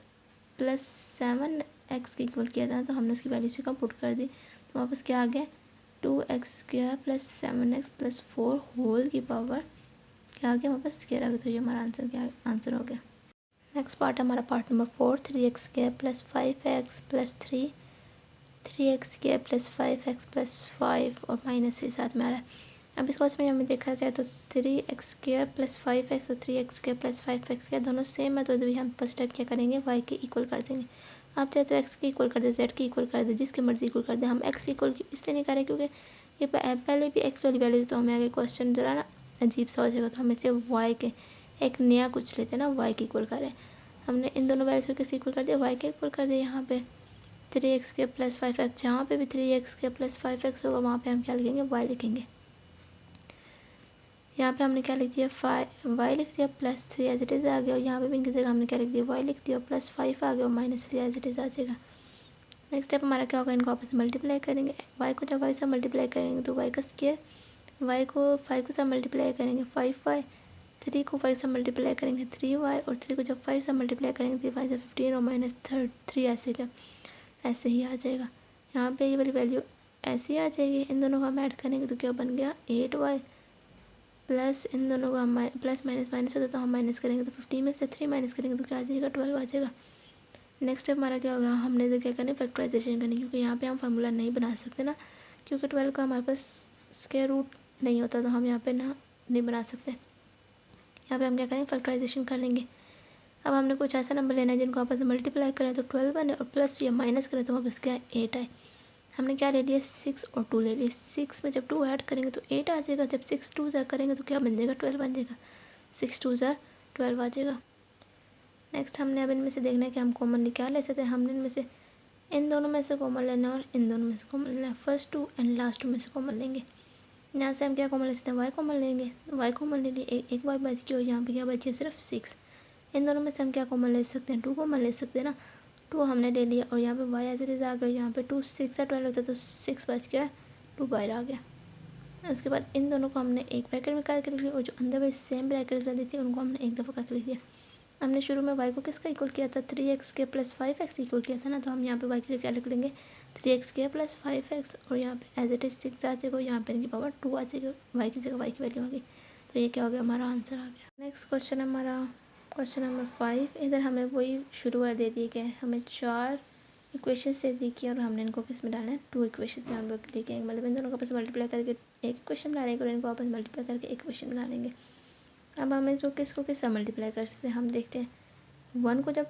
[SPEAKER 1] + 7x के इक्वल किया था, तो हमने उसकी वैल्यू से पुट कर दी। तो हमारे पास क्या आ गया 2x² + 7x + 4 होल की पावर क्या आ गया हमारे पास स्क्वायर आ गया। तो ये हमारा आंसर क्या आंसर हो गया। नेक्स्ट पार्ट हमारा part number 4, 3x² + 5x + 3, 3x² + 5x + 5 और -3 साथ में आ रहा है। अब इस क्वेश्चन में हमें देखा जाए तो 3x² + 5x और 3x² + 5x क्या दोनों सेम है, तो भी हम फर्स्ट स्टेप क्या करेंगे y के इक्वल कर देंगे। आप चाहे तो x के इक्वल कर दे, z के इक्वल कर दे, जिसके मर्जी इक्वल कर दे। हम x इक्वल इसलिए नहीं करें क्योंकि ये पहले भी x वाली वैल्यू, तो हमें आगे क्वेश्चन जरा ना अजीब सा हो जाएगा, तो हम इसे y के एक नया कुछ लेते हैं ना, y के इक्वल करें। हमने इन दोनों वैल्यूज को किसी इक्वल कर दिया, y के इक्वल कर दिया। यहाँ पे 3x² + 5x, जहाँ पे भी 3x² + 5x होगा वहाँ पे हम क्या लिखेंगे y लिखेंगे। यहाँ पे हमने क्या लिख दिया y लिख दिया, +3 एज इट इज़ आ गया, और यहाँ पे भी इनकी जगह हमने क्या लिख दिया y लिख दिया, +5 आ गया और -3 एज इट इज़ आ जाएगा। नेक्स्ट स्टेप हमारा क्या होगा, इनको आपस में मल्टीप्लाई करेंगे। y को जब y से मल्टीप्लाई करेंगे तो y का स्क्वायर, y को 5 के साथ मल्टीप्लाई करेंगे 5y, 3 को 5 से मल्टीप्लाई करेंगे 3y, और 3 को जब 5 से मल्टीप्लाई करेंगे 3 5 से 15 और -3 ऐसे क्या ऐसे ही आ जाएगा। यहाँ पे ये वाली वैल्यू ऐसे ही आ जाएगी। इन दोनों को हम ऐड करेंगे तो क्या बन गया 8y, प्लस इन दोनों को हम प्लस माइनस माइनस होता है तो हम माइनस करेंगे तो 15 में से 3 माइनस करेंगे तो क्या आ जाएगा 12 आ जाएगा। नेक्स्ट स्टेप हमारा क्या होगा, हमने तो क्या करना है फैक्टराइजेशन करनी, क्योंकि यहाँ पे हम फार्मूला नहीं बना सकते ना, क्योंकि 12 का हमारे पास स्क्वायर रूट नहीं होता, तो हम यहाँ पे ना नहीं बना सकते। यहाँ पे हम क्या करेंगे फैक्टराइजेशन कर लेंगे। अब हमने कुछ ऐसा नंबर लेना है जिनको आपस में मल्टीप्लाई करें तो 12 बने, और प्लस या माइनस करें तो वापस क्या 8 आए। हमने क्या ले लिया 6 और 2 ले लिया। 6 में जब 2 ऐड करेंगे तो 8 आ जाएगा, जब 6 2 ज़ा करेंगे तो क्या बन जाएगा 12 बन जाएगा, 6 2 ज़ा 12 आ जाएगा। नेक्स्ट हमने अब इनमें से देखना है कि हम कॉमनली क्या ले सकते हैं। हमने इनमें से इन दोनों में से कॉमन लेना है और इन दोनों में से कॉमन लेना है। फर्स्ट 2 एंड लास्ट 2 में से कॉमन लेंगे। यहाँ से हम क्या कॉमन ले सकते हैं वाई कॉमन लेंगे, वाई कॉमन ले लिए, एक वाई बच गई और यहाँ पे क्या बच गया सिर्फ 6। इन दोनों में से हम क्या कॉमन ले सकते हैं 2 कॉमन ले सकते हैं ना, 2 हमने ले लिया और यहाँ पे वाई एज इट इज़ आ गया। यहाँ पे 2 6 से 12 होता है तो 6 बच गया, 2 बाहर आ गया। उसके बाद इन दोनों को हमने एक ब्रैकेट में करके लिख लिया, और जो अंदर वाली सेम ब्रैकेट वाली थी उनको हमने एक दफ़ा करके लिख दिया। हमने शुरू में y को किसका इक्वल किया था 3x² + 5x इक्वल किया था ना, तो हम यहाँ पे y की जगह क्या लिख लेंगे 3x² + 5x, और यहाँ पे एज इट इज़ 6 आ जाएगा, यहाँ पे इनकी पावर 2 आ जाएगी, y की जगह y की वैल्यू आ गई। तो ये क्या हो गया हमारा आंसर आ गया। नेक्स्ट क्वेश्चन हमारा क्वेश्चन नंबर 5। इधर हमें वही शुरू वाला दे दिए गए, हमें 4 इक्वेशन दे दी की और हमने इनको किस में डालना है 2 इक्वेशन में हम लोग लिखेंगे, मतलब इन दोनों को आपस मल्टीप्लाई करके एक इक्वेशन बना लेंगे और इनको आपस मल्टीप्लाई करके एक इक्वेशन बना लेंगे। अब हमें जो किसको किससे मल्टीप्लाई कर सकते हैं हम देखते हैं। 1 को जब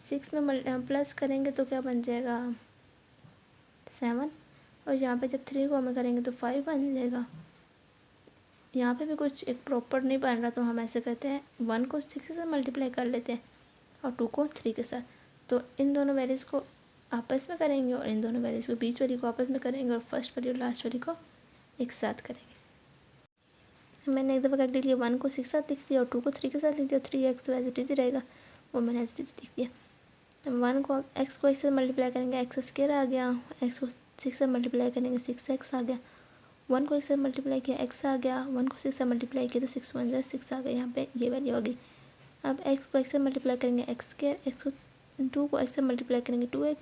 [SPEAKER 1] 6 में प्लस करेंगे तो क्या बन जाएगा 7, और यहाँ पे जब 3 को हमें करेंगे तो 5 बन जाएगा। यहाँ पे भी कुछ एक प्रॉपर नहीं बन रहा, तो हम ऐसे करते हैं 1 को 6 से मल्टीप्लाई कर लेते हैं और 2 को 3 के साथ। तो इन दोनों वैल्यूज़ को आपस में करेंगे और इन दोनों वैल्यूज़ को बीच वाली को आपस में करेंगे और फर्स्ट वाली और लास्ट वाली को एक साथ करेंगे। मैंने एक दफ़ा कर लिया 1 को 6 के साथ लिख दिया और 2 को 3 के साथ लिख दिया, 3x तो एज इट इज़ ही रहेगा, वो मैंने एज इट इज़ लिख दिया। 1 को x को 1 से मल्टीप्लाई करेंगे x² आ गया, x को 6 से मल्टीप्लाई करेंगे 6x आ गया। 1 को 1 से मल्टीप्लाई किया x आ गया, 1 को 6 से मल्टीप्लाई किया तो 6 1 ज़ा 6 आ गया, यहाँ पे ये वैल्यू होगी। अब x को x से मल्टीप्लाई करेंगे x², x को 2 को x से मल्टीप्लाई करेंगे 2x,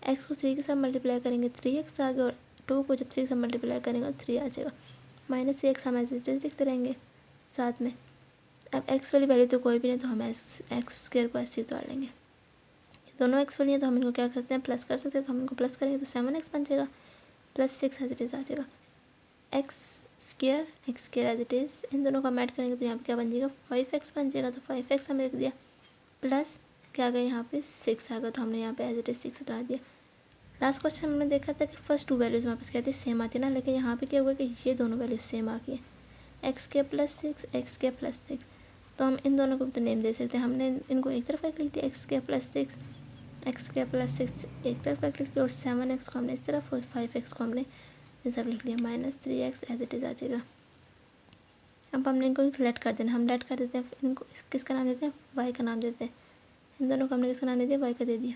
[SPEAKER 1] x को 3 के साथ मल्टीप्लाई करेंगे 3x आ गया, और 2 को जब 3 से मल्टीप्लाई करेंगे 3 आ जाएगा। -3x हम ऐसे लिखते रहेंगे साथ में। अब x वाली वैल्यू तो कोई भी नहीं, तो हम एक्स स्क्वायर को ऐसे उतार लेंगे। दोनों x वाली है तो हम इनको क्या करते हैं, प्लस कर सकते हैं, तो हम इनको प्लस करेंगे तो 7x बन जाएगा, प्लस 6 एज इट इज़ आ जाएगा। X square as it is, इन दोनों को हम ऐड करेंगे तो यहाँ पे क्या बन जाएगा, 5x बन जाएगा। तो 5x हमने लिख दिया, प्लस क्या आ गया यहाँ पे 6 आ गया, तो हमने यहाँ पे एज इट इज़ 6 उतार दिया। लास्ट क्वेश्चन हमने देखा था कि फर्स्ट टू वैल्यूज़ हमारे पास क्या थी, सेम आती है ना, लेकिन यहाँ पे क्या हुआ कि ये दोनों वैल्यूज सेम आ गई है, x² + 6 x² + 6। तो हम इन दोनों को तो नेम दे सकते हैं, हमने इनको एक तरफ लिख दिया, x² + 6 एक तरफ लिख दिया, और 7x को हमने इस तरफ और 5x को हमने इस तरफ लिख लिया, -3x एज इट इज़ आ जाएगा। अब हमने इनको लेट कर देना, हम लेट कर देते हैं, इनको किसका नाम देते हैं, y का नाम देते हैं। इन दोनों को हमने किसका नाम दे दिया, y का दे दिया।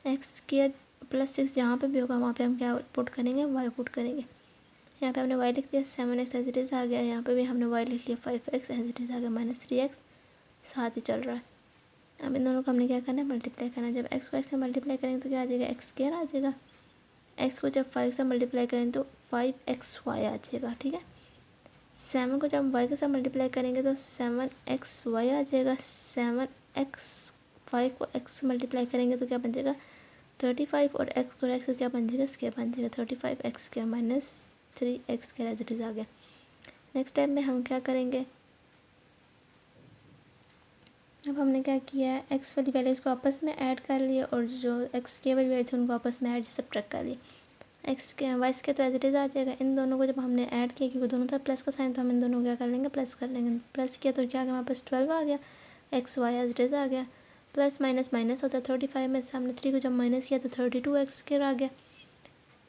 [SPEAKER 1] x² + 6 जहाँ पे भी होगा वहाँ पे हम क्या पुट करेंगे, y पुट करेंगे। यहाँ पे हमने y लिख दिया, 7x एज इट इज़ आ गया, यहाँ पे भी हमने y लिख लिया, 5x एज इट इज़ आ गया, -3x साथ ही चल रहा है। अब इन दोनों को हमने क्या करना है, मल्टीप्लाई करना है। जब x को x से मल्टीप्लाई करेंगे तो क्या आ जाएगा, x² आ जाएगा। x को जब 5 से मल्टीप्लाई करेंगे तो 5xy आ जाएगा, ठीक है। 7 को जब हम y के साथ मल्टीप्लाई करेंगे तो 7xy आ जाएगा। 5 को x से मल्टीप्लाई करेंगे तो क्या बन जाएगा, 35, और x को x क्या बन जाएगा, स्क्वायर बन जाएगा, 35x² - 3x² as it is आ गया। नेक्स्ट टाइम में हम क्या करेंगे, अब हमने क्या किया है, x वाली वैल्यूज़ को आपस में ऐड कर लिया, और जो x के वाली वैल्यूज़ उनको आपस में ऐड सब्ट्रैक्ट कर लिया। x के y के तो एज इट इज़ आ जाएगा। इन दोनों को जब हमने ऐड किया, क्योंकि दोनों तरफ प्लस का साइन, तो हम इन दोनों को क्या कर लेंगे, प्लस कर लेंगे। प्लस किया तो क्या आ गया, हमारे पास 12 आ गया, xy एज इट इज़ आ गया। प्लस माइनस माइनस होता है, 35 में से हमने 3 को जब माइनस किया तो 32x² आ गया।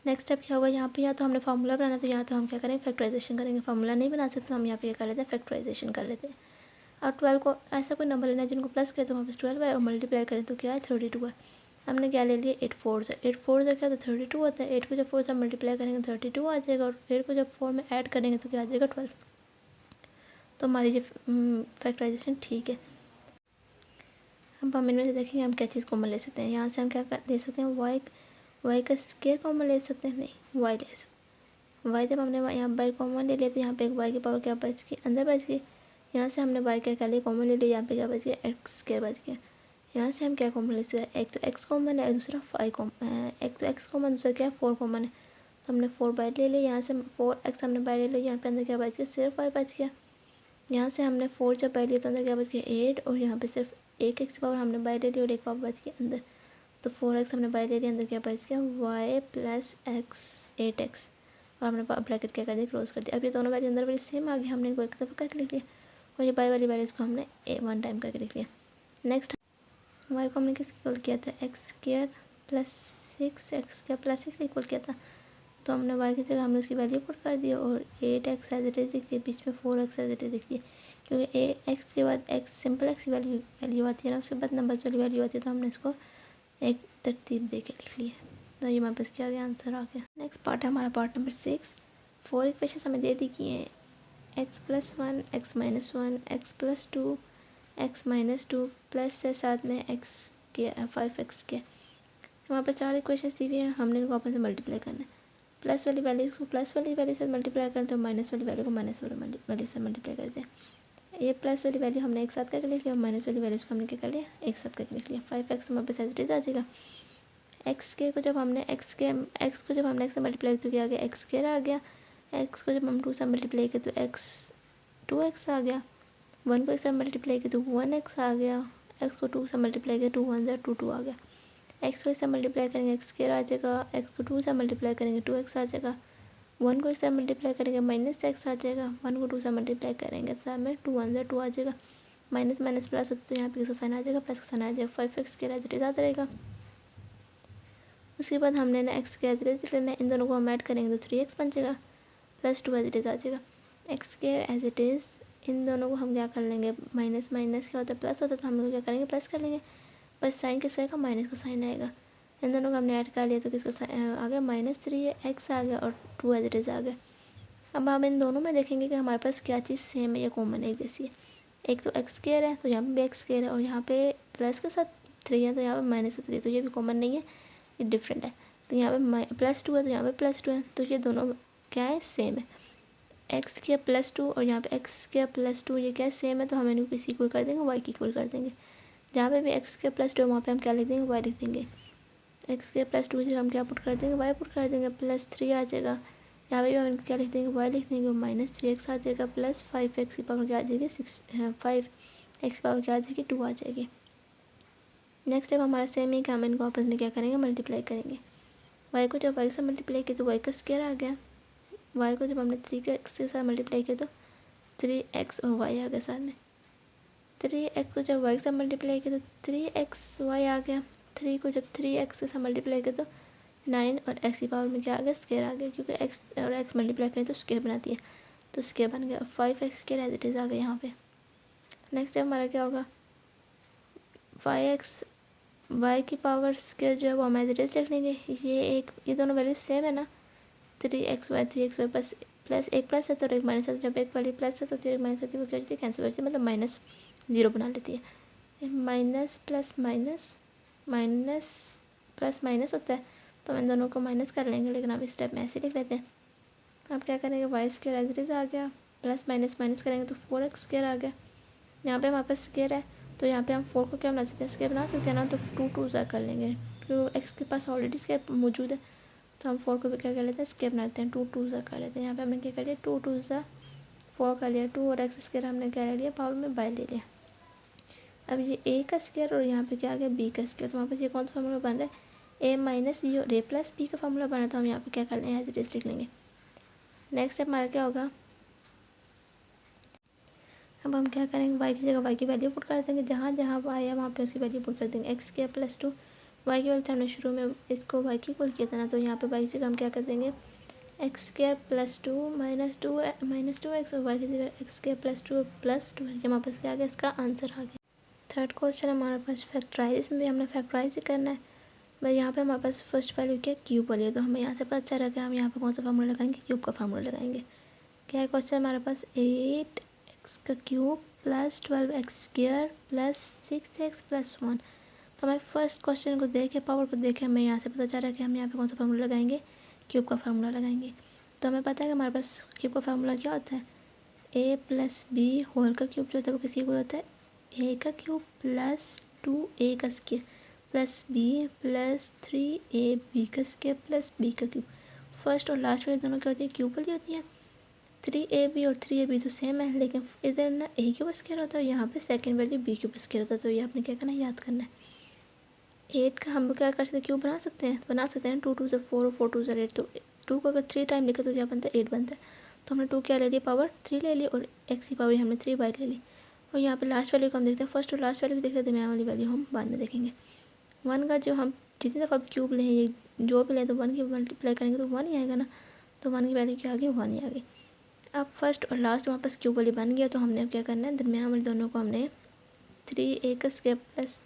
[SPEAKER 1] नेक्स्ट स्टेप क्या होगा, यहाँ पे या तो हमने फार्मूला बनाना, तो यहाँ तो हम क्या करेंगे, फैक्टराइजेशन करेंगे। फार्मूला नहीं बना सकते तो हम यहाँ पे क्या कर लेते हैं, फैक्टराइजेशन कर लेते हैं। और 12 को ऐसा कोई नंबर लेना है जिनको प्लस करें तो वहाँ पे 12 है, और मल्टीप्लाई करें तो क्या है, 32 है। हमने क्या ले लिया, 8 4 से, 8 4 से क्या तो 32 होता है। 8 को जब 4 से मल्टीप्लाई करेंगे 32 आ जाएगा, और 8 को जब 4 में ऐड करेंगे तो क्या आ जाएगा, 12। तो हमारी जो फैक्टराइजेशन ठीक है। अब हम इनमें से देखेंगे हम क्या चीज़ कॉमन ले सकते हैं। यहाँ से हम क्या ले सकते हैं, वाई का स्क्वायर कॉमन ले सकते हैं, नहीं वाई ले सकते हैं। वाई जब हमने यहाँ बाई कॉमन ले लिया तो यहाँ पे एक वाई की पावर क्या बच गई, अंदर बच गई। यहाँ से हमने वाई क्या लिए कॉमन ले लिया, यहाँ पे क्या बच गया, एक्स स्क्वायर बच गया। यहाँ से हम क्या कॉमन ले सकते हैं, एक तो एक्स कॉमन है, दूसरा फाइव कॉमन, एक तो एक्स कॉमन, दूसरा क्या है 4 कॉमन है। तो हमने 4 बाई ले लिया, यहाँ से 4x हमने बाई ले लिया, यहाँ पे अंदर क्या बच गया, सिर्फ वाई बच गया। यहाँ से हमने 4 जब बाई लिया तो अंदर क्या बच गया, 8, और यहाँ पे सिर्फ एक एक्स पावर हमने बाई ले ली और एक पावर बच गया अंदर। तो 4x हमने बाई ले लिया, अंदर क्या बच गया, y + x 8x, और हमने ब्रैकेट क्या कर दिया, क्लोज कर दिया। अब ये दोनों वैल्यू अंदर वाली सेम आ गई, हमने इनको एक दफ़ा करके लिख लिया, और ये बाई वाली वैल्यूज़ को हमने 1 टाइम करके लिख लिया। नेक्स्ट y को हमने किस इक्वल किया था, x² + 6 + 6 इक्वल किया था। तो हमने y की जगह हमने उसकी वैल्यू पुट कर दी, और 8x एज इट इज़ लिख दिया, बीच में 4x एज इट इज़ लिख दिया, क्योंकि x के बाद x सिंपल x की वैल्यू आती है ना, उसके बाद नंबर वाली वैल्यू आती है, तो हमने इसको एक तरतीब दे के लिख लिया। तो ये हमारे पास क्या आ गया, आंसर आ गया। नेक्स्ट पार्ट है हमारा पार्ट नंबर 6। 4 इक्वेशन हमें दे दी की हैं, x + 1 x - 1 x + 2 x - 2 plus है साथ में x के 5x के। हमारे पास 4 इक्वेशन दी हुई हैं, हमने इनको आपस में मल्टीप्लाई करना है। प्लस वाली वैल्यू को प्लस वाली वैल्यू से मल्टीप्लाई करते हैं, माइनस वाली वैल्यू को माइनस वाली वैल्यू से मल्टीप्लाई करते हैं। ये प्लस वाली वैल्यू हमने एक साथ करके लिख लिया, और माइनस वाली वैल्यूज़ को हमने क्या कर लिया, एक साथ करके लिख लिया। 5x हमारे पास एज इट इज़ आ जाएगा। x को जब हमने x से मल्टीप्लाई तो क्या आ गया, x² आ गया। x को जब हम 2 से मल्टीप्लाई किया तो 2x आ गया। 1 को 1 से मल्टीप्लाई किया तो 1x आ गया। x को 2 से मल्टीप्लाई किया 2 1 2 आ गया। x को 1 से मल्टीप्लाई करेंगे x² आ जाएगा। x को 2 से मल्टीप्लाई करेंगे 2x आ जाएगा। 1 को 1 से मल्टीप्लाई करेंगे -x आ जाएगा। 1 को 2 से मल्टीप्लाई करेंगे तो हमें 2 1 2 आ जाएगा। माइनस माइनस प्लस होता है तो यहाँ पे किसका साइन आ जाएगा, प्लस का साइन आ जाएगा। 5x² एज इट इज़ आता रहेगा। उसके बाद हमने ना x के एज इट इज़ लेना है, इन दोनों को हम ऐड करेंगे तो 3x बन जाएगा, प्लस 2 एज इट इज़ आ जाएगा। x² एज इट इज़, इन दोनों को हम क्या कर लेंगे, माइनस माइनस क्या होता है, प्लस होता है, तो हम लोग क्या करेंगे, प्लस कर लेंगे। बस साइन किसका आएगा, माइनस का साइन आएगा। इन दोनों को हमने ऐड कर लिया तो किसका आ गया, -3x आ गया, और 2 एज इट इज़ आ गया। अब हम इन दोनों में देखेंगे कि हमारे पास क्या चीज़ सेम है या कॉमन है, एक जैसी है। एक तो x² है तो यहाँ पे भी x² है, और यहाँ पे प्लस के साथ 3 है तो यहाँ पे -3, तो ये भी कॉमन नहीं है, ये डिफरेंट है। तो यहाँ पे +2 है तो यहाँ पे +2 है, तो ये दोनों क्या है, सेम है। एक्स स्क्वायर प्लस 2 और यहाँ पे एक्स स्क्वायर प्लस 2 ये क्या सेम है, तो हम इनको किसी इक्वल कर देंगे, वाई की इक्वल कर देंगे। जहाँ पे भी एक्स स्क्वायर प्लस 2 वहाँ पे हम क्या लिख देंगे, वाई लिख देंगे। एक्स स्क्वायर प्लस 2 से हम क्या पुट कर देंगे, वाई पुट कर देंगे, प्लस 3 आ जाएगा। यहाँ पे भी हम इनको क्या लिख देंगे, वाई लिख देंगे, माइनस 3x आ जाएगा, प्लस 5x की पावर क्या आ जाएगी 5x की पावर क्या आ जाएगी 2 आ जाएगी। नेक्स्ट स्टेप हमारा सेम है कि हम इनको आपस में क्या करेंगे, मल्टीप्लाई करेंगे। वाई को जब वाई से मल्टीप्लाई किया तो वाई का स्क्वायर आ गया। वाई को जब हमने 3 के एक्स के साथ मल्टीप्लाई किया तो 3x और वाई आ गया साथ में। 3x को जब वाई से मल्टीप्लाई किया तो 3xy आ गया। 3 को जब 3x के साथ मल्टीप्लाई किया तो 9 और x की पावर में क्या आ गया, स्क्वायर आ गया, क्योंकि x और x मल्टीप्लाई करें तो स्क्वायर बनाती है, तो स्क्वायर बन गया। 5x square as it is आ गया यहाँ पे। नेक्स्ट स्टेप हमारा क्या होगा, 5x y की पावर स्क्वायर जो है वो हम एज इट इज़ लिख लेंगे। ये दोनों वैल्यू सेम है ना, 3xy प्लस एक प्लस है तो एक माइनस है, जब एक वाली प्लस है तो एक माइनस होती है, वो क्या होती है, कैंसिल करती है, मतलब माइनस 0 बना लेती है। Minus plus minus minus plus minus होता है, तो हम इन दोनों को माइनस कर लेंगे, लेकिन हम इस स्टेप में ऐसे लिख लेते हैं। अब क्या करेंगे, y square as it is आ गया, प्लस माइनस माइनस करेंगे तो 4x स्क्वायर आ गया। यहाँ पे हमारे पास स्क्वायर है तो यहाँ पे हम 4 को क्या बना सकते हैं, स्क्वायर बना सकते हैं ना, तो 2 2 ज़ा कर लेंगे, क्योंकि एक्स के पास ऑलरेडी स्क्वायर मौजूद है, तो हम 4 को भी क्या कर लेते हैं, स्क्वायर बनाते हैं, 2 2 ज़ा कर लेते हैं। यहाँ पे हमने क्या कर लिया, 2 2 ज़ा 4 कर लिया, 2 और एक्स स्क्वायर हमने क्या ले लिया, पावर में बाय ले लिया। अब ये ए का स्क्वायर और यहाँ पे क्या आ गया, बी का स्क्वायर, तो वहाँ पर ये कौन सा फार्मूला बन रहा है, ए माइनस ई और ए प्लस बी का फार्मूला बना, तो हम यहाँ पे क्या कर लेंगे, एज इट इज़ लिख लेंगे। नेक्स्ट स्टेप हमारा क्या होगा, अब हम क्या करेंगे, वाई की जगह वाई की वैल्यू पुट कर देंगे, जहाँ जहाँ वाई है वहाँ पे उसकी वैल्यू पुट कर देंगे। एक्स स्क्वायर प्लस 2 वाई की वैल्यू हमने शुरू में इसको वाई की इक्वल किया था ना, तो यहाँ पे वाई की जगह हम क्या कर देंगे, x square plus 2 minus 2x और वाई की जगह एक्स स्क्वायर प्लस 2 प्लस 2 हमारे पास क्या आ गया, इसका आंसर आ गया। थर्ड क्वेश्चन हमारे पास फैक्टराइज, इसमें भी हमने फैक्टराइज ही करना है। भाई यहाँ पे हमारे पास फर्स्ट वैल्यू क्या क्यूब वाली है, तो हमें यहाँ से पता चल रहा है कि हम यहाँ पे कौन सा फार्मूला लगाएंगे, क्यूब का फार्मूला लगाएंगे। क्या है क्वेश्चन हमारे पास, 8x का cube plus 12x square plus 6x plus 1। तो हमें फर्स्ट क्वेश्चन को देखे, पावर को देखे, हमें यहाँ से पता चल रहा है कि हम यहाँ पे कौन सा फार्मूला लगाएंगे, क्यूब का फार्मूला लगाएंगे। तो हमें पता है कि हमारे पास क्यूब का फार्मूला क्या होता है, a प्लस बी होल का क्यूब जो होता है वो किसी को होता है a का क्यूब प्लस 2a का square plus b plus 3ab का स्क्वायर प्लस b का क्यूब। फर्स्ट और लास्ट वाली दोनों क्या होती है, क्यूब वाली होती है। 3ab और 3ab तो सेम है, लेकिन इधर ना a क्यूब स्क्वायर होता है और यहाँ पे second value b cube square होता है, तो ये आपने क्या करना है, याद करना है। 8 का हम लोग क्या कर सकते हैं, क्यूब बना सकते हैं, 2 2 से 4 और 4 2 से 8, तो 2 को अगर 3 टाइम लिखे तो क्या बनता है, 8 बनता है। तो हमने 2 क्या ले लिया, पावर 3 ले ली, और x की पावर हमने 3 बाई ले ली। और यहाँ पे लास्ट वैल्यू को हम देखते हैं, फर्स्ट और लास्ट वैल्यू को देखते हैं, दरमियान वाली वैल्यू हम बाद में देखेंगे। 1 का जो हम जितनी दफ़ा क्यूब लें, ये जो भी लें, तो 1 की मल्टीप्लाई करेंगे तो 1 ही आएगा ना, तो 1 की वैल्यू क्या आ गई, 1 ही आ गई। अब फर्स्ट और लास्ट हमारे पास क्यूब वाली बन गया, तो हमने अब क्या करना है, दरमियान वाले दोनों को हमने 3a का स्क्वायर प्लस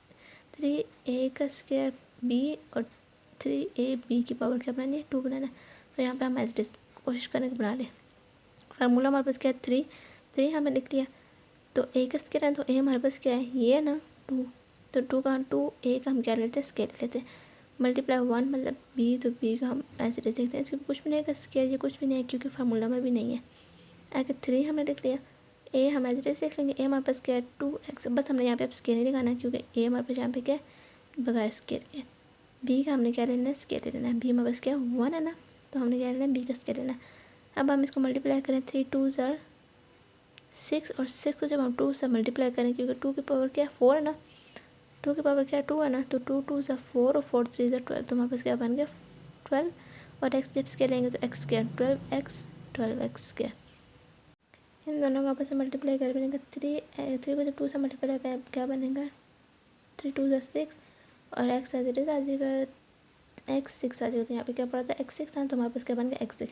[SPEAKER 1] 3a का स्क्वायर b और 3ab की पावर क्या बनानी है, 2 बनाना है। तो यहाँ पे हम एज डिस कोशिश करें कि बना लें। फार्मूला हमारे पास क्या है, 3 हमने लिख लिया, तो a का स्क्वायर है, तो a हमारे पास क्या है, ये है ना 2, तो 2a का हम क्या लेते हैं, स्क्वायर लेते हैं, मल्टीप्लाई 1 मतलब b, तो b का हम ऐसे देखते हैं, इसमें कुछ भी नहीं है, स्क्वायर ये कुछ भी नहीं है, क्योंकि फार्मूला में भी नहीं है। अगर 3 हमने लिख लिया, a हम ऐसे देख लेंगे, a हमारे पास क्या है 2x, बस हमने यहाँ पे अब स्क्वायर नहीं लगाना, क्योंकि a हमारे पास यहाँ पे क्या है, बगैर स्क्वायर के। b का हमने क्या लेना है, स्क्वायर ले लेना है, b हमारे पास क्या है 1 है ना, तो हमने क्या लेना है, b का स्क्वायर लेना है। अब हम इसको मल्टीप्लाई करें, 3 2 ज़ार 6, और 6 को जब हम 2 से मल्टीप्लाई करें, क्योंकि 2 की पावर क्या है 4 है ना, 2 की पावर क्या है 2 है ना, तो 2 2 ज़ार 4 और 4 3 ज़ार 12, तो हमारे पास क्या बन गया 12, और एक्स जब स्क्वायर लेंगे तो एक्स स्क्वायर 12x स्क्वायर। इन दोनों को आपस में मल्टीप्लाई कर बनेगा 3 को जब 2 से मल्टीप्लाई करें क्या बनेगा, 3 2 ज़ार 6, और एक्स एज इट इज़ आ जाएगा x 6 आ जाएगा, तो यहाँ पे क्या पड़ा था x 6 था, तो हमारे पास क्या बन गया x 6।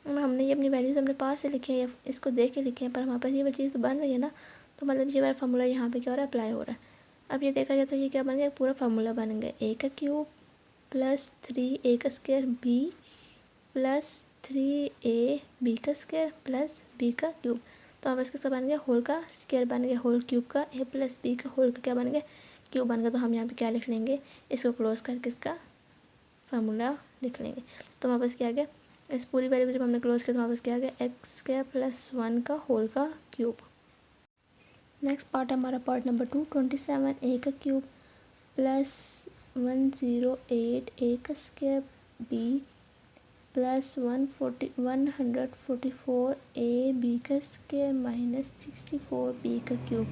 [SPEAKER 1] हमने ये अपनी वैल्यूज़ अपने पास से लिखे हैं या इसको देख के लिखे हैं, पर हमारे पास ये वाली चीज़ तो बन रही है ना, तो मतलब ये वाला फार्मूला यहाँ पे क्या हो रहा है, अप्लाई हो रहा है। अब ये देखा जाए तो ये क्या बन गया, पूरा फार्मूला बन गया, a का क्यूब प्लस 3a का स्क्वायर b प्लस 3ab का स्क्वायर प्लस b का क्यूब। तो अब इसका बन गया होल का स्क्वायर बन गया, होल क्यूब का a प्लस b का होल का क्या बन गया, क्यूब बन गया। तो हम यहाँ पे क्या लिख लेंगे, इसको क्लोज करके इसका फार्मूला लिख लेंगे। तो हमारे पास क्या आ गया, इस पूरी वैल्यू को जब हमने क्लोज किया तो वापस क्या आ गया एक्स स्क्वायर प्लस 1 का होल का क्यूब। नेक्स्ट पार्ट है हमारा पार्ट नंबर 2, 27 ए का क्यूब प्लस 108 ए का square b plus 144 a b का स्क्वायर माइनस 64 बी का क्यूब।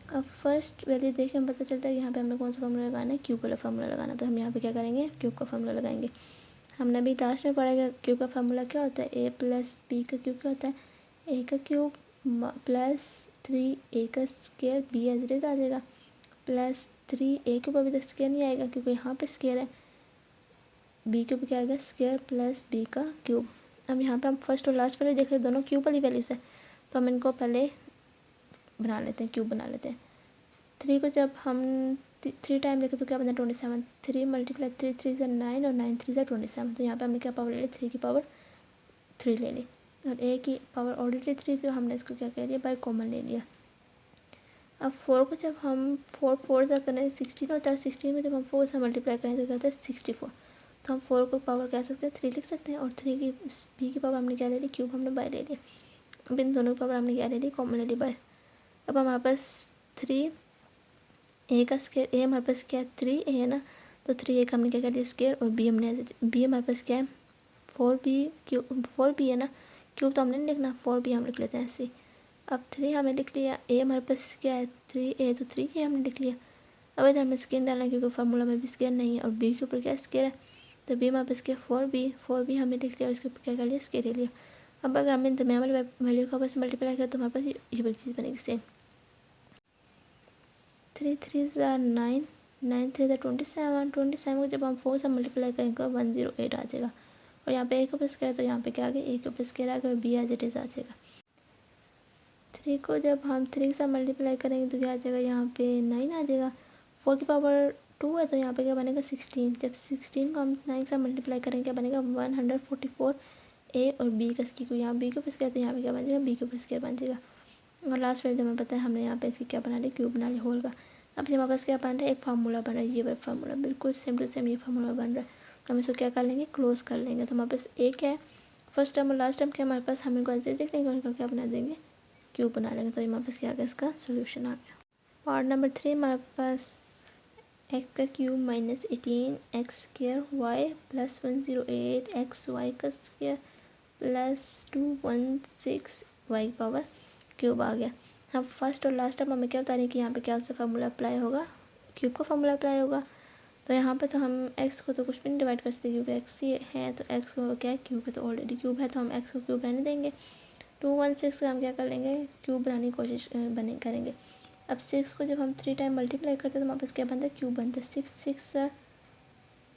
[SPEAKER 1] अब फर्स्ट वैल्यू देखें हमें पता चलता है कि यहाँ पे हमने कौन सा फार्मूला लगाना है, क्यूब वाला फार्मूला लगाना। तो हम यहाँ पे क्या करेंगे, क्यूब का फार्मूला लगाएंगे। हमने अभी लास्ट में पढ़ा है क्यूब का फार्मूला क्या होता है, ए प्लस बी का क्यूब क्या होता है, ए का क्यूब प्लस 3 ए का square b as it is आ जाएगा प्लस 3 ए के ऊपर अभी तक स्क्वायर नहीं आएगा क्योंकि यहाँ पे स्क्वायर है, बी के ऊपर क्या आएगा स्क्वायर प्लस बी का क्यूब। अब यहाँ पे हम फर्स्ट और लास्ट वाले देख रहे हैं, दोनों क्यूब वाली वैल्यूज है, तो हम इनको पहले बना लेते हैं, क्यूब बना लेते हैं। 3 को जब हम 3 टाइम देखें तो क्या बनता है 27, 3 मल्टीप्लाई 3 3 से 9 और 9 3 से 27। तो यहाँ पे हमने क्या पावर ले ली, 3 की पावर 3 ले ली और ए की पावर ऑलरेडी 3 तो हमने इसको क्या कह लिया बाय कॉमन ले लिया। अब 4 को जब हम 4 से करें 16 होता है, 16 को जब हम 4 से मल्टीप्लाई करें तो क्या होता है 64। तो हम 4 को पावर कह सकते हैं 3 लिख सकते हैं और 3 की बी की पावर हमने क्या ले ली क्यूब, हमने बाय ले लिया। अब इन दोनों की पावर हमने क्या ले ली कॉमन ले ली बाय। अब हमारे पास 3 ए का स्क्वायर, ए हमारे पास क्या है 3 ए है ना, तो 3 ए का हमने क्या कर दिया स्क्वायर और बी हमने बी हमारे पास क्या है 4b क्यूब, 4b है ना, क्यूब तो हमने नहीं लिखना, 4b हम लिख लेते हैं ऐसे। अब 3 हमने लिख लिया, ए हमारे पास क्या है 3 ए, तो 3 के हमने लिख लिया। अब इधर हमें स्क्वायर डालना है क्योंकि फार्मूला में भी स्क्वायर नहीं है और बी के ऊपर क्या स्क्वायर है, तो बी हमारे पास क्या 4b हमने लिख लिया और इसके ऊपर क्या कर लिया स्क्वायर ले लिया। अब अगर हम इन दरमियान वाली वैल्यू का बस मल्टीप्लाई करें तो हमारे पास ये वाली चीज़ बनेगी सेम। 3 3 9, 9 3 27, 27 को जब हम 4 से मल्टीप्लाई करेंगे 108 आ जाएगा और यहाँ पे ए को प्लस करें तो यहाँ पे क्या आ गया ए को प्लस करें आ गया और बी एज इट इज आ जाएगा। 3 को जब हम 3 से मल्टीप्लाई करेंगे तो क्या आ जाएगा यहाँ पे 9 आ जाएगा। 4 की पावर 2 है तो यहाँ पे क्या बनेगा 16। जब 16 को हम 9 से मल्टीप्लाई करेंगे क्या बनेगा 144 ए और बी का स्क्वायर, यहाँ बी को प्लस करें तो यहाँ पे क्या बन जाएगा बी के प्लस बन जाएगा। और लास्ट वैल्यू हमें पता है हमने यहाँ पे इसकी क्या बना ली क्यूब बना ली होल का। अब हमारे पास क्या बन रहा है एक फार्मूला बन रहा है, ये वाला फार्मूला बिल्कुल सेम टू सेम ये फार्मूला बन रहा है। तो हम इसको क्या कर लेंगे क्लोज कर लेंगे। तो हमारे पास एक है फर्स्ट टर्म और लास्ट टर्म क्या हमारे पास, हम इनको ऐसे देख लेंगे और इनको क्या बना देंगे क्यूब बना लेंगे। तो हमारे पास क्या आ गया इसका सोल्यूशन आ गया। पार्ट नंबर 3 हमारे पास एक्स का cube minus 18 x square y plus 108 x y का square plus 216 y power cube आ गया। अब फर्स्ट और लास्ट टर्म हमें क्या बता रही है कि यहाँ पे क्या सा फार्मूला अप्लाई होगा, क्यूब का फार्मूला अप्लाई होगा। तो यहाँ पे तो हम एक्स को तो कुछ भी नहीं डिवाइड कर सकते क्योंकि एक्स ही है, तो एक्स को क्या है क्यूब है, तो ऑलरेडी क्यूब है तो हम एक्स को क्यूब रहने देंगे। 216 का हम क्या कर लेंगे क्यूब बनाने की कोशिश करेंगे। अब 6 को जब हम 3 टाइम मल्टीप्लाई करते हैं तो हमारे पास क्या बनता है क्यूब बनता है 6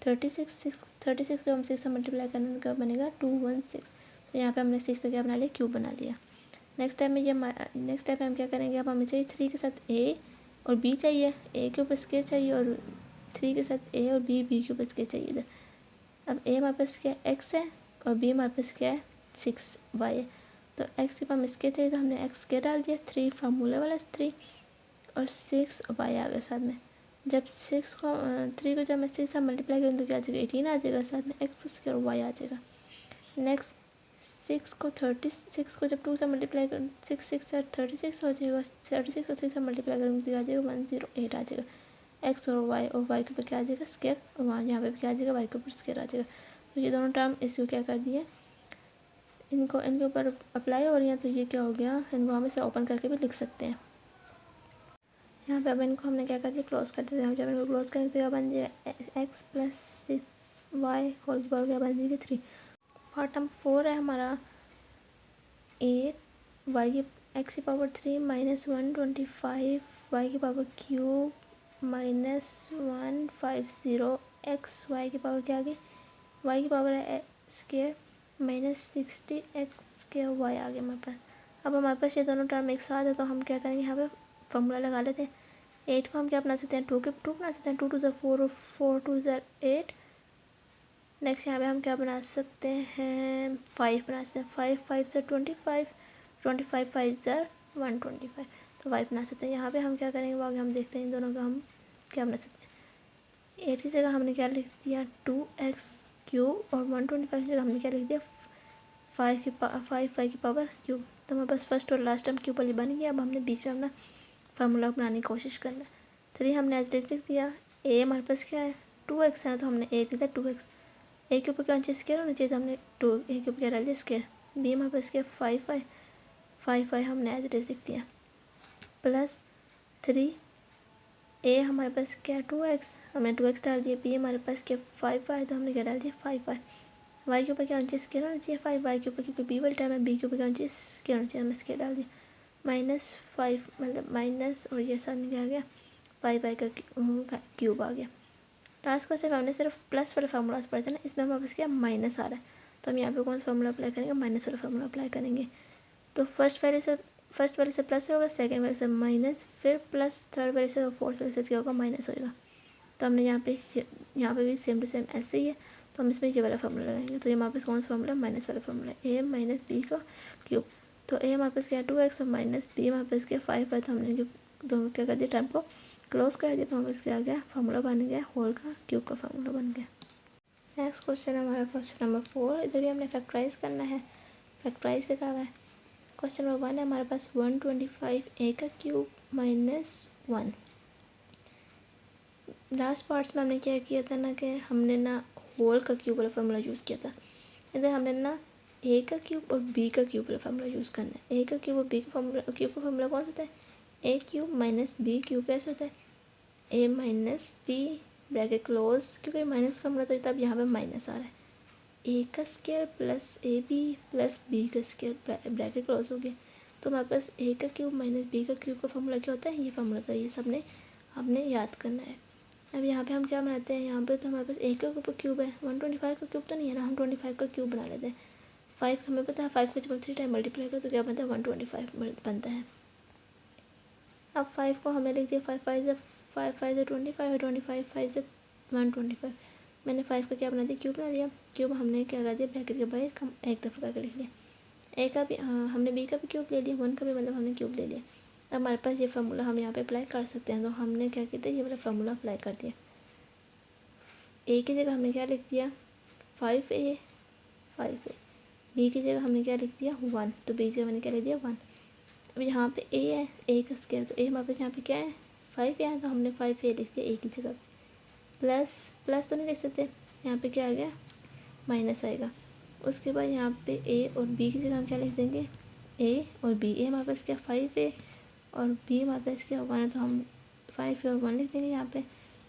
[SPEAKER 1] 36 जो हम 6 से मल्टीप्लाई करने का बनेगा 216। तो यहाँ पे हमने 6 से क्या बना लिया क्यूब बना लिया। नेक्स्ट टाइम हम क्या करेंगे, अब हमें चाहिए 3 के साथ ए और बी चाहिए, ए के ऊपर स्क्वायर चाहिए और 3 के साथ ए और बी के ऊपर स्क्वायर चाहिए इधर। अब ए हमारे पास क्या एक्स है और बी हमारे पास क्या है 6 वाई है। तो एक्स के पास हमें स्क्वायर चाहिए तो हमने एक्स स्क्वायर डाल दिया, 3 फार्मूला वाला 3 और 6 वाई आ गया साथ में। जब 3 को जब मैं 6 से मल्टीप्लाई करूँ तो क्या आ जाएगा 18 आ जाएगा, साथ में एक्स स्क्वायर वाई आ जाएगा। नेक्स्ट 6 को जब 2 से मल्टीप्लाई करूँ 6 से 36 हो जाएगा, 36 को 3 से मल्टीप्लाई करूँगी तो आ जाएगा 108 आ जाएगा। एक्स और वाई के ऊपर क्या आ जाएगा स्क्वायर और वहाँ यहाँ पे क्या आ जाएगा वाई के ऊपर स्क्वायर आ जाएगा। तो ये दोनों टर्म इसको क्या कर दिए इनके ऊपर अप्लाई हो रही है। तो ये क्या हो गया, इनको हम इसे ओपन करके भी लिख सकते हैं। यहाँ पे अब इनको हमने क्या कर दिया क्लोज कर दिया। जब इनको क्लोज करें तो क्या बन जाएगा एक्स प्लस 6 वाई होल की पावर क्या बन जाएगी 3। पार्ट नंबर 4 है हमारा 8 वाई की एक्स की पावर 3 माइनस 125 वाई की power cube minus 150 x y की पावर क्या आ गई वाई की पावर है square minus 60 x square y आ गया हमारे पास। अब हमारे पास ये दोनों टर्म एक साथ है तो हम क्या करेंगे यहाँ पे फॉर्मूला लगा लेते हैं। 8 को हम क्या बना सकते हैं 2 बना सकते हैं, 2 2 4 और 4 2 8। नेक्स्ट यहाँ पे हम क्या बना सकते हैं 5 बना सकते हैं, 5 5 से 25 25 5 ज़र 125 तो 5 बना सकते हैं। यहाँ पे हम क्या करेंगे आगे हम देखते हैं इन दोनों का हम क्या बना सकते हैं। 8 की जगह हमने क्या लिख दिया 2x क्यूब और 125 की जगह हमने क्या लिख दिया फाइव की पावर क्यूब। तो हमारे पास फर्स्ट और लास्ट टर्म क्यूब वाली बन गया। अब हमने बीच में अपना फार्मूला बनाने की कोशिश करना है। 3 हमने एज लिख दिया। ए हमारे पास क्या है 2x है, तो हमने ए लिख दिया 2x। ए के ऊपर क्या चाहिए स्केयर होना चाहिए, तो हमने 2 ए के ऊपर क्या डाल दिया स्केयर। बी हमारे पास क्या 5 हमने एज लिख दिया प्लस 3 ए हमारे पास क्या 2x, हमने 2x डाल दिया। बी हमारे पास क्या 5 तो हमने क्या डाल दिया 5 वाई के ऊपर क्या होना चाहिए स्केयर होना चाहिए 5 वाई के ऊपर, क्योंकि बी वाले टाइम है बी के ऊपर क्या होना चाहिए स्केयर होना चाहिए, हमने स्केयर डाल दिया -5 मतलब माइनस और ये सामने क्या आ गया 5 वाई का क्यूब आ गया। लास्ट क्वेश्चन हमने सिर्फ प्लस वाला फार्मूला पढ़ा था ना, इसमें हमारे पास क्या माइनस आ रहा है, तो हम यहाँ पे कौन सा फार्मूला अप्लाई करेंगे माइनस वाला फार्मूला अप्लाई करेंगे। तो फर्स्ट वाले से प्लस होगा, सेकंड वाले से माइनस, फिर प्लस, थर्ड वाले से और फोर्थ वाले से क्या होगा माइनस होगा। तो हमने यहाँ पे भी सेम टू सेम ऐसे ही है, तो हम इसमें ये वाला फार्मूला लगाएंगे। तो ये हमारे पास कौन सा फार्मूला माइनस वाला फार्मूला ए माइनस बी का क्यूब। तो ए हमारे पास क्या 2x और माइनस बी हमारे पास क्या 5 है, तो हमने दोनों क्या कर दिया टर्म को क्लोज कर दिया। तो हमारे पास क्या आ गया फार्मूला बन गया होल का क्यूब का फार्मूला बन गया। नेक्स्ट क्वेश्चन है हमारा क्वेश्चन नंबर 4। इधर भी हमने फैक्टराइज करना है, फैक्टराइज लिखा हुआ है। क्वेश्चन नंबर 1 है हमारे पास 125 ए का क्यूब -1। लास्ट पार्ट्स में हमने क्या किया था ना कि हमने ना होल का क्यूब वाला फार्मूला यूज़ किया था। इधर हमने ना ए का क्यूब और बी का क्यूब वाला फार्मूला यूज़ करना है। ए का क्यूब और बी का फार्मूला कौन सा होता है ए क्यूब माइनस बी क्यूब कैसे होता है ए माइनस बी ब्रैकेट क्लोज, क्योंकि माइनस फार्मूला तो तब यहाँ पे माइनस आ रहा है ए का square plus a b plus b का स्केयर ब्रैकेट क्लोज हो गया। तो हमारे पास ए का क्यूब माइनस बी का क्यूब का फार्मूला क्या होता है ये फार्मूला, तो ये सब ने हमने याद करना है। अब यहाँ पे हम क्या बनाते हैं, यहाँ पे तो हमारे पास ए का ऊपर क्यूब है 125 का क्यूब तो नहीं है ना, हम 25 का क्यूब बना लेते हैं। 5 हमें पता है 5 का जब 3 टाइम मल्टीप्लाई करो तो क्या बनता है 125 बनता है। अब 5 को हमने लिख दिया 5 5 से 25 25 5 से 125। मैंने 5 का क्या बना दिया क्यूब बना दिया। क्यूब हमने क्या कर दिया ब्रैकेट के बाहर कम एक दफ़ा करके लिख लिया। ए का भी हमने बी का भी क्यूब ले लिया, 1 का भी मतलब हमने क्यूब ले लिया। अब हमारे पास ये फार्मूला हम यहाँ पे अप्लाई कर सकते हैं, तो हमने क्या किया ये वाला फार्मूला अप्लाई कर दिया। ए की जगह हमने क्या लिख दिया 5a बी की जगह हमने क्या लिख दिया 1, तो बी की जगह मैंने क्या लिख दिया 1। अब यहाँ पे ए है ए का स्केयर, तो ए हमारे पास यहाँ पे क्या है 5 है, तो हमने 5a लिख दिया ए की जगह। प्लस तो नहीं लिख सकते, यहाँ पे क्या आ गया माइनस आएगा। उसके बाद यहाँ पे ए और बी की जगह हम क्या लिख देंगे ए और बी। ए हमारे पास क्या 5a और बी हमारे पास क्या 1 है, तो हम 5 और 1 लिख देंगे यहाँ पे,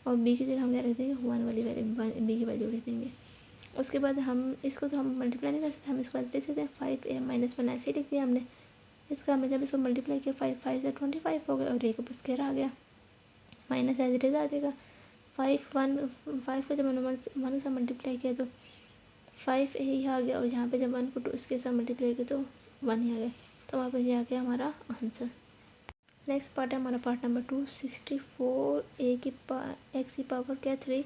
[SPEAKER 1] और बी की जगह हम क्या लिख देंगे 1 वाली वैल्यू बी की वैल्यू लिख देंगे। उसके बाद हम इसको तो हम मल्टीप्लाई नहीं कर सकते, हम इसको ऐसे लिख सकते हैं 5a माइनस 1 ऐसे ही लिख दिया हमने। इसका हमने जब इसको मल्टीप्लाई किया 5 से 25 हो गया, और ए के ऊपर स्केयर आ गया माइनस एज इट इज आ जाएगा। 5 को जब मैंने 1 से मल्टीप्लाई किया तो 5a ही आ गया, और यहाँ पे जब 1 को 2 इसके साथ मल्टीप्लाई किया तो 1 ही आ गया। तो वहाँ पर ये आ गया हमारा आंसर। नेक्स्ट पार्ट है हमारा पार्ट नंबर 2। 64 एक्स की पावर क्या 3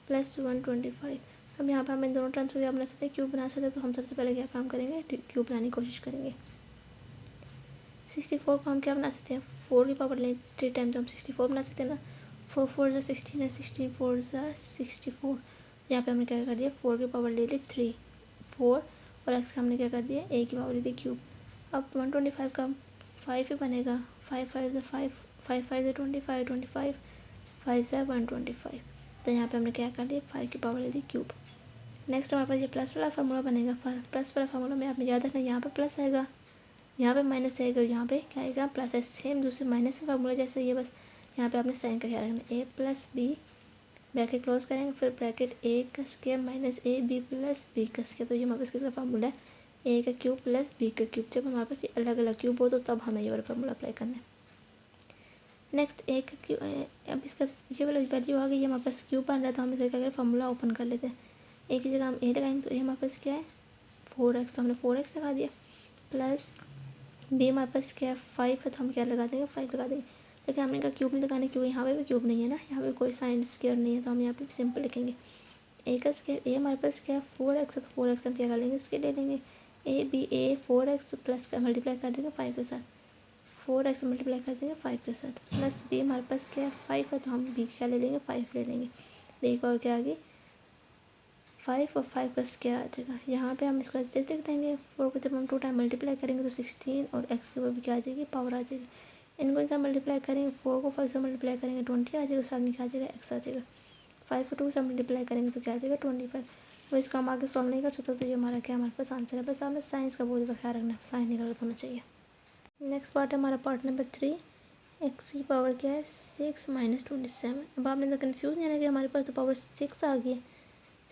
[SPEAKER 1] प्लस 125। अब यहाँ पर हम इन दोनों टर्म्स को क्या बना सकते हैं क्यूब बना सकते हैं। तो हम सबसे पहले क्या काम करेंगे क्यूब बनाने की कोशिश करेंगे। 64 को हम क्या बना सकते हैं 4 की पावर लें 3 टाइम, तो हम 64 बना सकते हैं ना। 4 4 ज़ा 16 है, 16 4 ज़ा 64। यहाँ पे हमने क्या कर दिया 4 की पावर ले ली 3 4, और एक्स का हमने क्या कर दिया ए की पावर ले ली क्यूब। अब 125 का 5 ही बनेगा, 5 5 ज़ा 5 5 5 ज़ा 25 25 5 ज़ा 125। तो यहाँ पे हमने क्या कर लिया 5 की पावर ले ली क्यूब। नेक्स्ट हमारे पास ये प्लस वाला फार्मूला बनेगा। प्लस वाला फार्मूला में आपने याद रखना यहाँ पे प्लस आएगा, यहाँ पे माइनस आएगा, यहाँ पे क्या आएगा प्लस है। सेम दूसरे माइनस का फार्मूला जैसे ये, बस यहाँ पे आपने साइन का ख्याल रखना। A plus b bracket close करेंगे, फिर ब्रैकेट ए का square minus a b plus b का स्क्वायर। तो ये हमारे पास किसका फार्मूला है ए का क्यूब प्लस बी का क्यूब। जब हमारे पास ये अलग अलग क्यूब हो तो तब हमें ये वाला फार्मूला अप्लाई करना है। नेक्स्ट ए का क्यूब, अब इसका ये वाला वैल्यू आ गई, हमारे पास क्यूब बन रहा है, तो हम इसे क्या करें फार्मूला ओपन कर लेते हैं। ए की जगह हम ए लगाएंगे, तो ए हमारे पास क्या है 4x, तो हमने 4x लगा दिया, प्लस बी हमारे पास क्या है 5 है, तो हम क्या लगा देंगे 5 लगा देंगे। लेकिन हमने कहा क्यूब नहीं लगाने, क्योंकि यहाँ पे भी क्यूब नहीं है ना, यहाँ पे कोई साइन स्क्वायर नहीं है, तो हम यहाँ पे सिंपल लिखेंगे ए का स्क्वायर। ए हमारे पास क्या है 4x है, तो 4x हम क्या कर लेंगे इसके ले लेंगे a b a 4x plus का मल्टीप्लाई कर देंगे 5 के साथ, 4x मल्टीप्लाई कर देंगे 5 के साथ, प्लस बी हमारे पास क्या है 5 है, तो हम बी क्या ले लेंगे 5 ले लेंगे। बी की पावर क्या आ गई 5 और 5 का स्क्वायर आ जाएगा। यहाँ पे हम इसको ऐसे लिख देंगे, 4 को जब हम 2 टाइम मल्टीप्लाई करेंगे तो 16 और x के ऊपर भी क्या आ जाएगी, पावर आ जाएगी। इनको इनसे मल्टीप्लाई करेंगे, 4 को 5 से मल्टीप्लाई करेंगे 20 आ जाएगा, साथ में क्या आ जाएगा, x आ जाएगा। 5 को 2 से मल्टीप्लाई करेंगे तो क्या आ जाएगा, 25। तो इसको हम आगे सॉल्व नहीं कर सकते, तो ये हमारा क्या, हमारे पास आंसर है। बस हमें साइंस का बहुत ज़्यादा ख्याल रखना है, साइंस नहीं गलत होना चाहिए। नेक्स्ट पार्ट है हमारा पार्ट नंबर 3। x की पावर क्या है, 6 माइनस 27। अब आप मतलब कन्फ्यूज नहीं है कि हमारे पास तो पावर 6 आ गई है।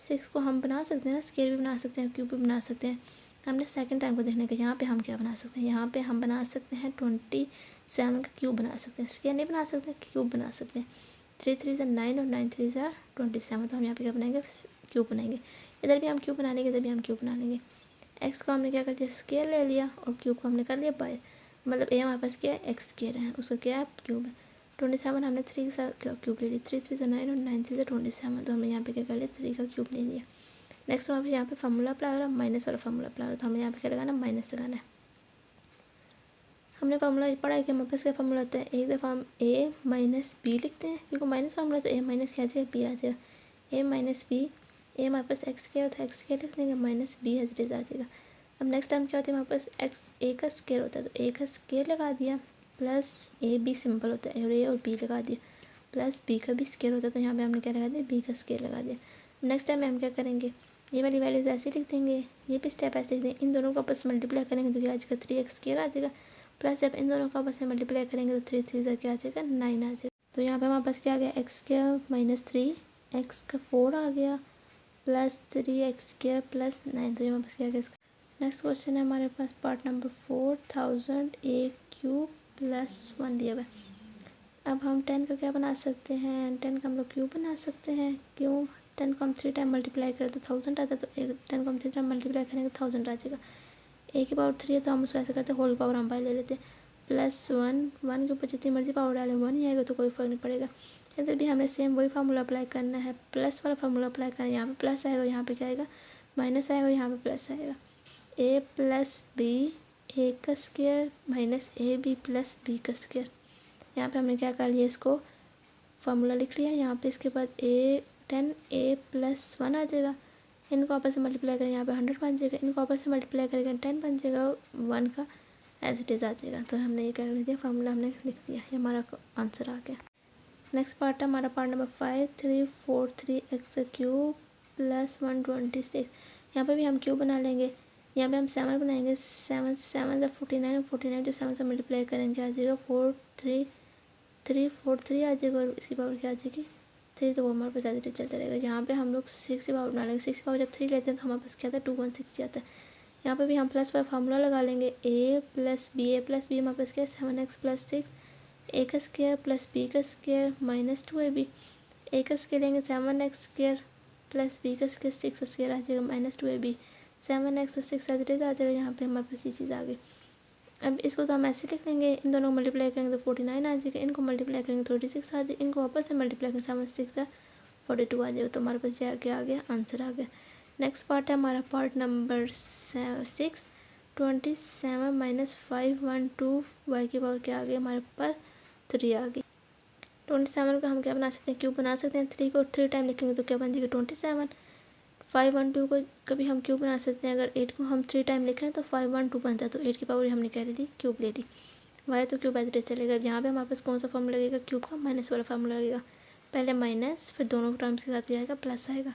[SPEAKER 1] 6 को हम बना सकते हैं ना, स्केयर भी बना सकते हैं, क्यूब भी बना सकते हैं। हमने सेकंड टाइम को देखने के, यहाँ पे हम क्या बना सकते हैं, यहाँ पे हम बना सकते हैं 27 का क्यूब बना सकते हैं। स्केयर नहीं बना सकते, क्यूब बना सकते हैं। 3 3 से 9 और 9 3 से 27। तो हम यहाँ पे क्या बनाएंगे, क्यूब बनाएंगे। इधर भी हम क्यूब बना लेंगे, इधर भी हम क्यूब बना लेंगे। एक्स को हमने क्या कर दिया, स्केयर ले लिया, और क्यूब को हमने कर लिया बाय, मतलब ए हमारे पास क्या है, एक्स स्केयर है, उसका क्या है, क्यूब है। 27 हमने 3 के साथ क्यूब ले लिया, 3 3 से 9 और 9 3 से 27। तो हमने यहाँ पे क्या कर लिया, 3 का क्यूब ले लिया। नेक्स्ट हमारे यहाँ पे फार्मूला अप्लाई हो रहा है, माइनस वाला फार्मूला अप्लाई हो रहा है, तो हमें यहाँ पे क्या लगाना है, माइनस लगाना है। हमने फार्मूला पढ़ा है कि हमारे पास क्या फार्मूला होता है, एक दफ़ा हम ए माइनस बी लिखते हैं, क्योंकि माइनस फार्मूला तो ए माइनस क्या आ जाएगा, बी आ जाएगा। ए माइनस बी, ए हमारे पास एक्स क्या होता है, एक्स क्या लिख देंगे, minus b as it is आ जाएगा। अब नेक्स्ट टाइम क्या होता है, हमारे पास एक्स ए का स्केयर होता है, तो ए का स्केयर लगा दिया, प्लस ए बी सिंपल होता है, और ए और बी लगा दिया, प्लस बी का भी स्केयर होता है, तो यहाँ पे हमने क्या लगा दिया, बी का स्केयर लगा दिया। नेक्स्ट टाइम में हम क्या करेंगे, ये वाली वैल्यूज़ ऐसे लिख देंगे, ये भी स्टेप ऐसे लिख देंगे। इन दोनों को आपस में मल्टीप्लाई करेंगे तो क्या आ जाएगा, 3x स्केयर आ जाएगा, प्लस जब इन दोनों को आपस में मल्टीप्लाई करेंगे तो 3 3 से क्या आ जाएगा, 9 आ जाएगा। तो यहाँ पे हमारे पास क्या आ गया, एक्स स्केयर माइनस 3, एक्स का 4 आ गया, प्लस 3x स्केयर प्लस 9। तो हमारे पास क्या आ गया, नेक्स्ट क्वेश्चन है हमारे पास part number 4, 1000 a cube plus 1 दिया हुआ है। अब हम 10 का क्या बना सकते हैं, 10 का हम लोग क्यूब बना सकते हैं। क्यों, 10 को हम 3 टाइम मल्टीप्लाई करें तो 1000 आता है, तो 10 को हम 3 टाइम मल्टीप्लाई करेंगे तो 1000 आ जाएगा। ए की पावर 3 है तो हम उसको ऐसे करते हैं, होल पावर हम बाय ले लेते हैं, प्लस 1 के ऊपर जितनी मर्जी पावर डालें 1 ही आएगा, तो कोई फ़र्क नहीं पड़ेगा। इधर भी हमें सेम वही फार्मूला अप्लाई करना है, प्लस वाला फार्मूला अप्लाई करना है। यहाँ पे प्लस आएगा, यहाँ पे क्या आएगा, माइनस आएगा, यहाँ पे प्लस आएगा। ए प्लस बी, ए का square minus a b plus b का स्केयर। यहाँ पे हमने क्या कर लिया, इसको फार्मूला लिख लिया। यहाँ पे इसके बाद ए 10 ए प्लस 1 आ जाएगा, इनको आपस में मल्टीप्लाई करें, यहाँ पे 100 बन जाएगा, इनको आपस में मल्टीप्लाई करेंगे 10 बन जाएगा, 1 का एज इट इज़ आ जाएगा। तो हमने ये क्या लिख दिया, फार्मूला हमने लिख दिया, ये हमारा आंसर आ गया। नेक्स्ट पार्ट है हमारा part number 5, 3 4 3 x cube plus 126। यहाँ पे भी हम क्यूब बना लेंगे, यहाँ पे हम 7 बनाएंगे, 7 7 जब 49, 49 जब 7 से मल्टीप्लाई करेंगे आ जाएगा 4 3 3 4 3 आ जाएगा, और इसकी पावर क्या आ जाएगी, 3। तो वो हमारे पास एज इट इज चलता रहेगा। यहाँ पे हम लोग 6 की पावर बना लेंगे, 6 की पावर जब 3 लेते हैं तो हमारे पास क्या आता है, 216 आता है। यहाँ पे भी हम प्लस वाला फार्मूला लगा लेंगे, ए प्लस बी हमारे पास क्या है, 7x प्लस 6, ए का स्केयर प्लस बी का स्केयर माइनस 2ab। ए का स्केयर लेंगे 7x स्केयर प्लस बी का स्केयर 6 का स्केयर आ जाएगा माइनस 2ab। 7x और 6 एज इट इज आ जाएगा, यहाँ पे हमारे पास ये चीज़ आ गई। अब इसको तो हम ऐसे लिख लेंगे, इन दोनों को मल्टीप्लाई करेंगे तो 49 आ जाएगा, इनको मल्टीप्लाई करेंगे तो 36 आ जाएगा, इनको वापस से मल्टीप्लाई करेंगे 7 6 42 आ जाएगा। तो हमारे पास क्या आ गया, आंसर आ गया। नेक्स्ट पार्ट है हमारा पार्ट नंबर 6, 27 माइनस 512 वाई की पावर क्या आ गई, हमारे पास 3 आ गई। 27 का हम क्या बना सकते हैं, क्यूब बना सकते हैं। 3 को 3 टाइम लिखेंगे तो क्या बन जाएगा, 27। 512 को कभी हम क्यूब बना सकते हैं, अगर 8 को हम 3 टाइम लिख रहे हैं तो 512 बनता है, तो 8 की पावर हमने क्या ले ली, क्यूब ले ली। वाई तो क्यूब एज इट इज चलेगा। यहाँ पे हमारे पास कौन सा फार्मूला लगेगा, क्यूब का माइनस वाला फार्मूला लगेगा। पहले माइनस, फिर दोनों टर्म्स के साथ क्या आएगा, प्लस आएगा।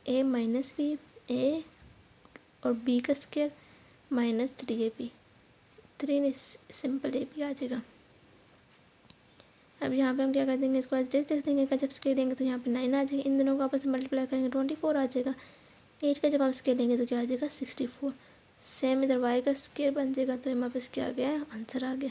[SPEAKER 1] ए माइनस बी, ए और बी का स्केयर माइनस 3ab, 3 में सिंपल ए बी आ जाएगा। अब यहाँ पे हम क्या कर देंगे, इसको एज देख देंगे का जब स्केयर लेंगे तो यहाँ पे 9 आ जाएगा, इन दोनों को आपस में मल्टीप्लाई करेंगे 24 आ जाएगा। 8 का जब हम स्केयर लेंगे तो क्या आ जाएगा, 64। सेम इधर वाई का स्केयर बन जाएगा, तो हमारे पास क्या आ गया, आंसर आ गया।